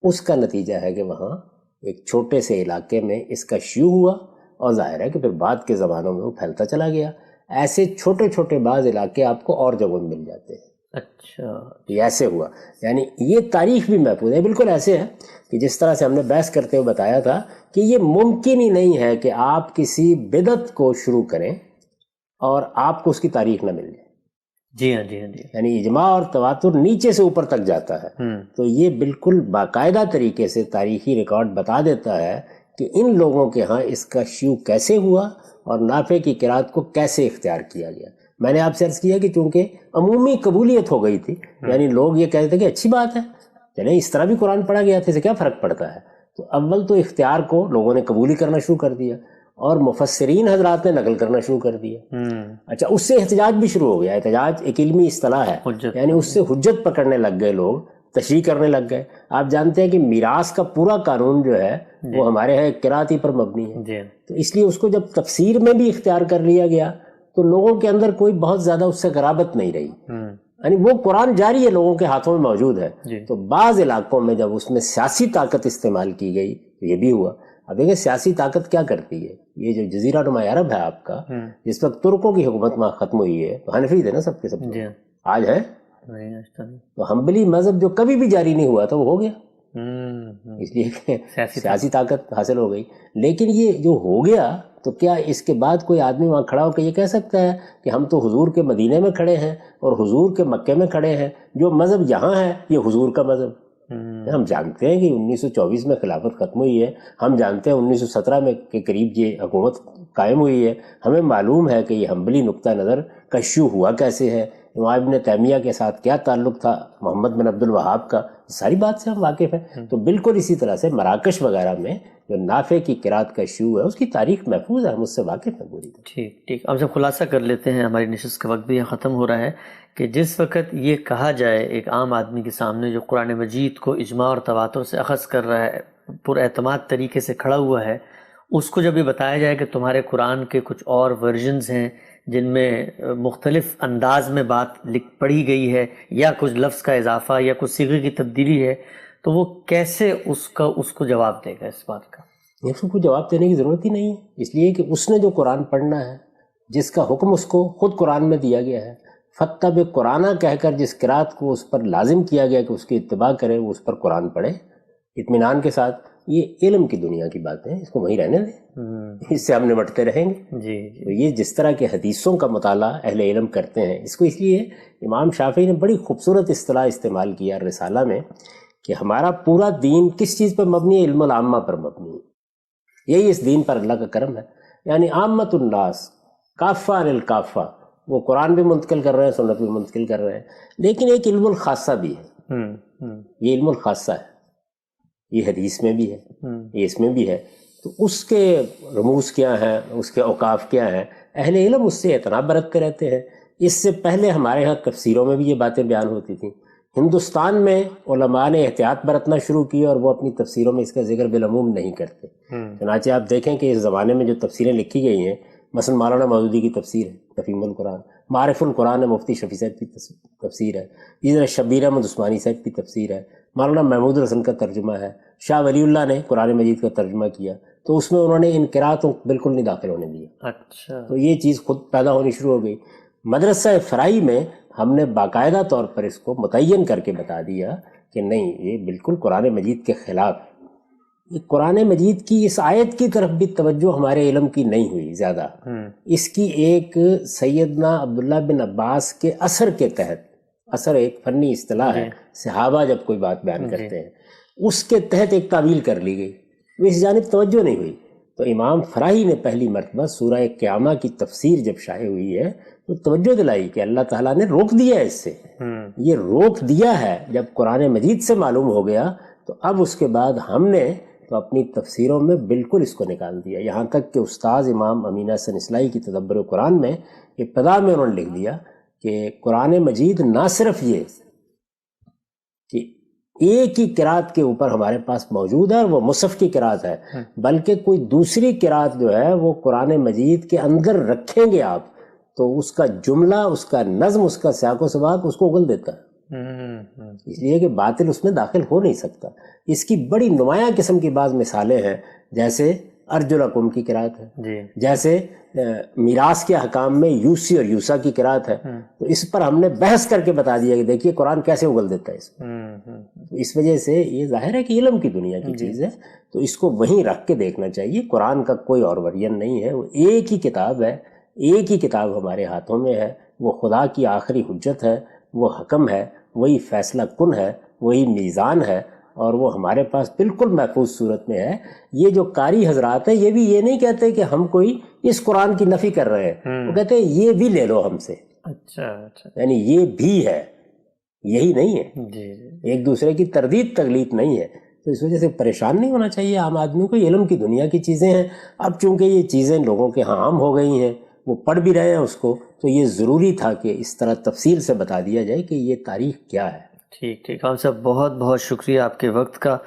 اس کا نتیجہ ہے کہ وہاں ایک چھوٹے سے علاقے میں اس کا شیوع ہوا اور ظاہر ہے کہ پھر بعد کے زمانوں میں وہ پھیلتا چلا گیا. ایسے چھوٹے چھوٹے بعض علاقے آپ کو اور جگہوں میں مل جاتے ہیں. اچھا یہ ایسے ہوا, یعنی یہ تاریخ بھی محفوظ ہے. بالکل ایسے ہے کہ جس طرح سے ہم نے بحث کرتے ہوئے بتایا تھا کہ یہ ممکن ہی نہیں ہے کہ آپ کسی بدعت کو شروع کریں اور آپ کو اس کی تاریخ نہ مل جائے. جی ہاں جی ہاں جی. یعنی اجماع اور تواتر نیچے سے اوپر تک جاتا ہے. تو یہ بالکل باقاعدہ طریقے سے تاریخی ریکارڈ بتا دیتا ہے کہ ان لوگوں کے ہاں اس کا شیوع کیسے ہوا اور نافع کی قرات کو کیسے اختیار کیا گیا. میں نے آپ سے عرض کیا کہ چونکہ عمومی قبولیت ہو گئی تھی, یعنی لوگ یہ کہتے تھے کہ اچھی بات ہے, چلیں اس طرح بھی قرآن پڑھا گیا تھا, اسے کیا فرق پڑتا ہے. تو اول تو اختیار کو لوگوں نے قبولی کرنا شروع کر دیا اور مفسرین حضرات نے نقل کرنا شروع کر دیا. اچھا, اس سے احتجاج بھی شروع ہو گیا. احتجاج ایک علمی اصطلاح ہے, یعنی اس سے حجت پکڑنے لگ گئے لوگ, تشریح کرنے لگ گئے. آپ جانتے ہیں کہ میراث کا پورا قانون جو ہے وہ ہمارے یہاں قرات ہی پر مبنی ہے. تو اس لیے اس کو جب تفسیر میں بھی اختیار کر لیا گیا تو لوگوں کے اندر کوئی بہت زیادہ اس سے قرابت نہیں رہی. یعنی وہ قرآن جاری ہے, لوگوں کے ہاتھوں میں موجود ہے. تو بعض علاقوں میں جب اس میں سیاسی طاقت استعمال کی گئی تو یہ بھی ہوا. اب دیکھیں سیاسی طاقت کیا کرتی ہے. یہ جو جزیرہ نما عرب ہے آپ کا, جس وقت ترکوں کی حکومت وہاں ختم ہوئی ہے, تو حنفی تھے نا سب کے سب, آج ہے تو حنبلی مذہب جو کبھی بھی جاری نہیں ہوا تھا وہ ہو گیا, اس لیے کہ سیاسی طاقت حاصل ہو گئی. لیکن یہ جو ہو گیا تو کیا اس کے بعد کوئی آدمی وہاں کھڑا ہو کے یہ کہہ سکتا ہے کہ ہم تو حضور کے مدینے میں کھڑے ہیں اور حضور کے مکے میں کھڑے ہیں, جو مذہب یہاں ہے یہ حضور کا مذہب. ہم جانتے ہیں کہ 1924 میں خلافت ختم ہوئی ہے, ہم جانتے ہیں 1917 میں کے قریب یہ حکومت قائم ہوئی ہے, ہمیں معلوم ہے کہ یہ حنبلی نقطہ نظر کا شیوع ہوا کیسے ہے, امام ابن تیمیہ کے ساتھ کیا تعلق تھا, محمد بن عبد الوہاب کا, ساری بات سے ہم واقف ہیں. تو بالکل اسی طرح سے مراکش وغیرہ میں جو نافع کی قرات کا شیوع ہے اس کی تاریخ محفوظ ہے, ہم اس سے واقف ہیں پوری طرح. ٹھیک ٹھیک. اب جب خلاصہ کر لیتے ہیں, ہماری نشست کا وقت بھی ختم ہو رہا ہے, کہ جس وقت یہ کہا جائے ایک عام آدمی کے سامنے جو قرآن مجید کو اجماع اور تواتر سے اخذ کر رہا ہے, پر اعتماد طریقے سے کھڑا ہوا ہے, اس کو جب یہ بتایا جائے کہ تمہارے قرآن کے کچھ اور ورژنز ہیں جن میں مختلف انداز میں بات پڑھی گئی ہے, یا کچھ لفظ کا اضافہ یا کچھ صیغے کی تبدیلی ہے, تو وہ کیسے اس کو جواب دے گا اس بات کا؟ اس کو کوئی جواب دینے کی ضرورت ہی نہیں ہے, اس لیے کہ اس نے جو قرآن پڑھنا ہے, جس کا حکم اس کو خود قرآن میں دیا گیا ہے, فتب قرآن کہہ کر جس قرات کو اس پر لازم کیا گیا کہ اس کی اتباع کرے, وہ اس پر قرآن پڑھے اطمینان کے ساتھ. یہ علم کی دنیا کی باتیں ہیں, اس کو وہیں رہنے دیں, اس سے ہم نمٹتے رہیں گے. جی تو یہ جس طرح کے حدیثوں کا مطالعہ اہل علم کرتے ہیں, اس کو اس لیے امام شافعی نے بڑی خوبصورت اصطلاح استعمال کیا رسالہ میں کہ ہمارا پورا دین کس چیز پر مبنی ہے, علم العامہ پر مبنی ہے. یہی اس دین پر اللہ کا کرم ہے. یعنی عامت الناس کافہ عن الکافہ, وہ قرآن بھی منتقل کر رہے ہیں, سنت بھی منتقل کر رہے ہیں, لیکن ایک علم الخاصہ بھی ہے. یہ علم الخاصہ ہے, یہ حدیث میں بھی ہے, یہ اس میں بھی ہے. تو اس کے رموز کیا ہیں, اس کے اوقاف کیا ہیں, اہل علم اس سے اعتناب برتتے رہتے ہیں. اس سے پہلے ہمارے ہاں تفسیروں میں بھی یہ باتیں بیان ہوتی تھیں. ہندوستان میں علماء نے احتیاط برتنا شروع کی اور وہ اپنی تفسیروں میں اس کا ذکر بالعموم نہیں کرتے. چنانچہ آپ دیکھیں کہ اس زمانے میں جو تفسیریں لکھی گئی ہیں, مثلا مولانا مودودی کی تفسیر ہے تفہیم القرآن, معرف القرآن ہے مفتی شفیع صاحب کی تفسیر ہے, اسی طرح شبیر احمد عثمانی صاحب کی تفسیر ہے, مولانا محمود الحسن کا ترجمہ ہے, شاہ ولی اللہ نے قرآن مجید کا ترجمہ کیا, تو اس میں انہوں نے ان قراتوں بالکل نہیں داخل ہونے دیا. اچھا. تو یہ چیز خود پیدا ہونی شروع ہو گئی. مدرسہ فرائی میں ہم نے باقاعدہ طور پر اس کو متعین کر کے بتا دیا کہ نہیں, یہ بالکل قرآن مجید کے خلاف ہے. قرآن مجید کی اس آیت کی طرف بھی توجہ ہمارے علم کی نہیں ہوئی زیادہ. اس کی ایک سیدنا عبداللہ بن عباس کے اثر کے تحت, اثر ایک فنی اصطلاح ہے, صحابہ جب کوئی بات بیان کرتے ہیں اس کے تحت ایک تعویل کر لی گئی, اس جانب توجہ نہیں ہوئی. تو امام فراہی نے پہلی مرتبہ سورہ قیامہ کی تفسیر جب شائع ہوئی ہے تو توجہ دلائی کہ اللہ تعالیٰ نے روک دیا ہے اس سے، یہ روک دیا ہے۔ جب قرآن مجید سے معلوم ہو گیا تو اب اس کے بعد ہم نے تو اپنی تفسیروں میں بالکل اس کو نکال دیا، یہاں تک کہ استاذ امام امین حسن اصلاحی کی تدبر قرآن میں ابتدا میں انہوں نے لکھ دیا کہ قرآن مجید نہ صرف یہ کہ ایک ہی قرات کے اوپر ہمارے پاس موجود ہے اور وہ مصحف کی قرات ہے، بلکہ کوئی دوسری قرات جو ہے وہ قرآن مجید کے اندر رکھیں گے آپ تو اس کا جملہ، اس کا نظم، اس کا سیاق و سباق اس کو اگل دیتا ہے، اس لیے کہ باطل اس میں داخل ہو نہیں سکتا۔ اس کی بڑی نمایاں قسم کی بعض مثالیں ہیں، جیسے ارجلکم کی قرات ہے، جیسے میراث کے حکام میں یوسی اور یوسا کی قرات ہے، تو اس پر ہم نے بحث کر کے بتا دیا کہ دیکھیے قرآن کیسے اگل دیتا ہے اس کو۔ اس وجہ سے یہ ظاہر ہے کہ علم کی دنیا کی چیز ہے، تو اس کو وہیں رکھ کے دیکھنا چاہیے۔ قرآن کا کوئی اور ورژن نہیں ہے، وہ ایک ہی کتاب ہے، ایک ہی کتاب ہمارے ہاتھوں میں ہے، وہ خدا کی آخری حجت ہے، وہ حکم ہے، وہی فیصلہ کن ہے، وہی میزان ہے، اور وہ ہمارے پاس بالکل محفوظ صورت میں ہے۔ یہ جو قاری حضرات ہیں یہ بھی یہ نہیں کہتے کہ ہم کوئی اس قرآن کی نفی کر رہے ہیں، وہ کہتے ہیں یہ بھی لے لو ہم سے، اچھا، یعنی یہ بھی ہے، یہی نہیں ہے، ایک دوسرے کی تردید تغلیط نہیں ہے۔ تو اس وجہ سے پریشان نہیں ہونا چاہیے عام آدمی کو، علم کی دنیا کی چیزیں ہیں۔ اب چونکہ یہ چیزیں لوگوں کے ہاں عام ہو گئی ہیں، وہ پڑھ بھی رہے ہیں اس کو، تو یہ ضروری تھا کہ اس طرح تفصیل سے بتا دیا جائے کہ یہ تاریخ کیا ہے۔ ٹھیک ٹھیک، ہم صاحب بہت بہت شکریہ آپ کے وقت کا۔